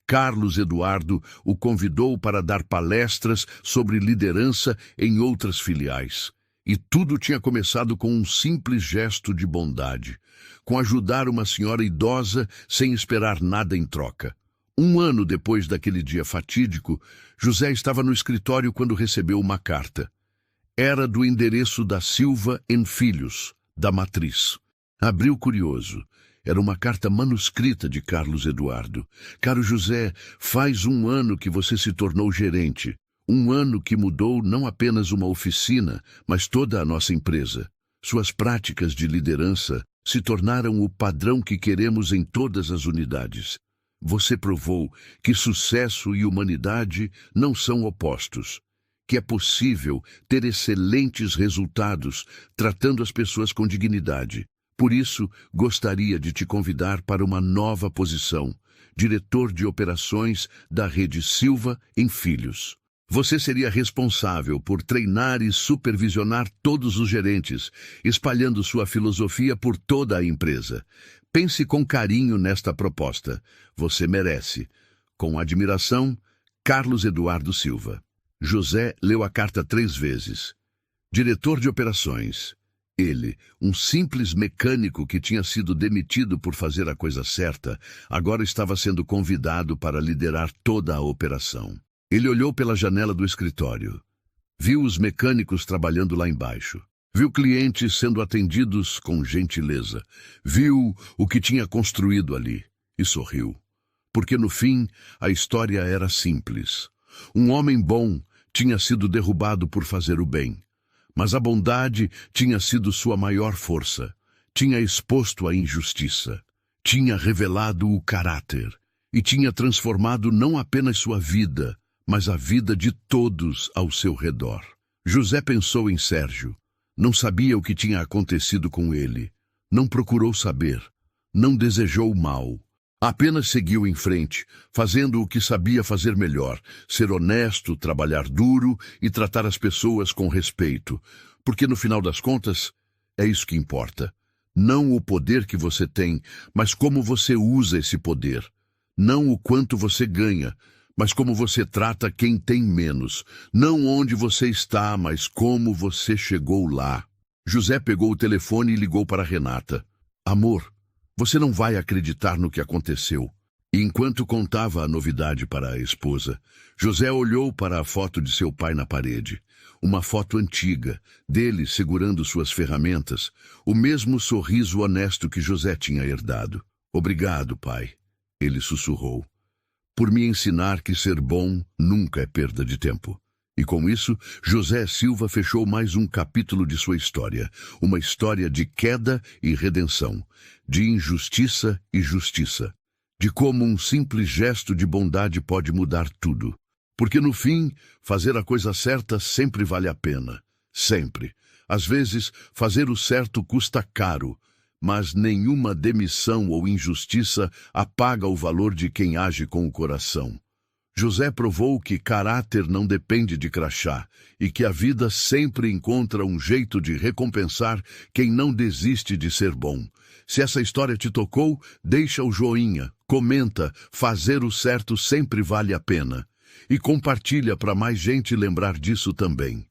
Carlos Eduardo o convidou para dar palestras sobre liderança em outras filiais. E tudo tinha começado com um simples gesto de bondade, com ajudar uma senhora idosa sem esperar nada em troca. Um ano depois daquele dia fatídico, José estava no escritório quando recebeu uma carta. Era do endereço da Silva & Filhos, da Matriz. Abriu curioso. Era uma carta manuscrita de Carlos Eduardo. Caro José, faz um ano que você se tornou gerente. Um ano que mudou não apenas uma oficina, mas toda a nossa empresa. Suas práticas de liderança se tornaram o padrão que queremos em todas as unidades. Você provou que sucesso e humanidade não são opostos, que é possível ter excelentes resultados tratando as pessoas com dignidade. Por isso, gostaria de te convidar para uma nova posição, diretor de operações da rede Silva & Filhos. Você seria responsável por treinar e supervisionar todos os gerentes, espalhando sua filosofia por toda a empresa. Pense com carinho nesta proposta. Você merece. Com admiração, Carlos Eduardo Silva. José leu a carta 3 vezes. Diretor de operações. Ele, um simples mecânico que tinha sido demitido por fazer a coisa certa, agora estava sendo convidado para liderar toda a operação. Ele olhou pela janela do escritório. Viu os mecânicos trabalhando lá embaixo. Viu clientes sendo atendidos com gentileza. Viu o que tinha construído ali e sorriu. Porque no fim, a história era simples. Um homem bom tinha sido derrubado por fazer o bem. Mas a bondade tinha sido sua maior força. Tinha exposto a injustiça. Tinha revelado o caráter. E tinha transformado não apenas sua vida, mas a vida de todos ao seu redor. José pensou em Sérgio. Não sabia o que tinha acontecido com ele. Não procurou saber. Não desejou o mal. Apenas seguiu em frente, fazendo o que sabia fazer melhor, ser honesto, trabalhar duro e tratar as pessoas com respeito. Porque no final das contas, é isso que importa. Não o poder que você tem, mas como você usa esse poder. Não o quanto você ganha, mas como você trata quem tem menos. Não onde você está, mas como você chegou lá. José pegou o telefone e ligou para Renata. Amor, você não vai acreditar no que aconteceu. E enquanto contava a novidade para a esposa, José olhou para a foto de seu pai na parede. Uma foto antiga, dele segurando suas ferramentas, o mesmo sorriso honesto que José tinha herdado. Obrigado, pai, ele sussurrou, por me ensinar que ser bom nunca é perda de tempo. E com isso, José Silva fechou mais um capítulo de sua história, uma história de queda e redenção, de injustiça e justiça, de como um simples gesto de bondade pode mudar tudo. Porque no fim, fazer a coisa certa sempre vale a pena, sempre. Às vezes, fazer o certo custa caro, mas nenhuma demissão ou injustiça apaga o valor de quem age com o coração. José provou que caráter não depende de crachá e que a vida sempre encontra um jeito de recompensar quem não desiste de ser bom. Se essa história te tocou, deixa o joinha, comenta, fazer o certo sempre vale a pena. E compartilha para mais gente lembrar disso também.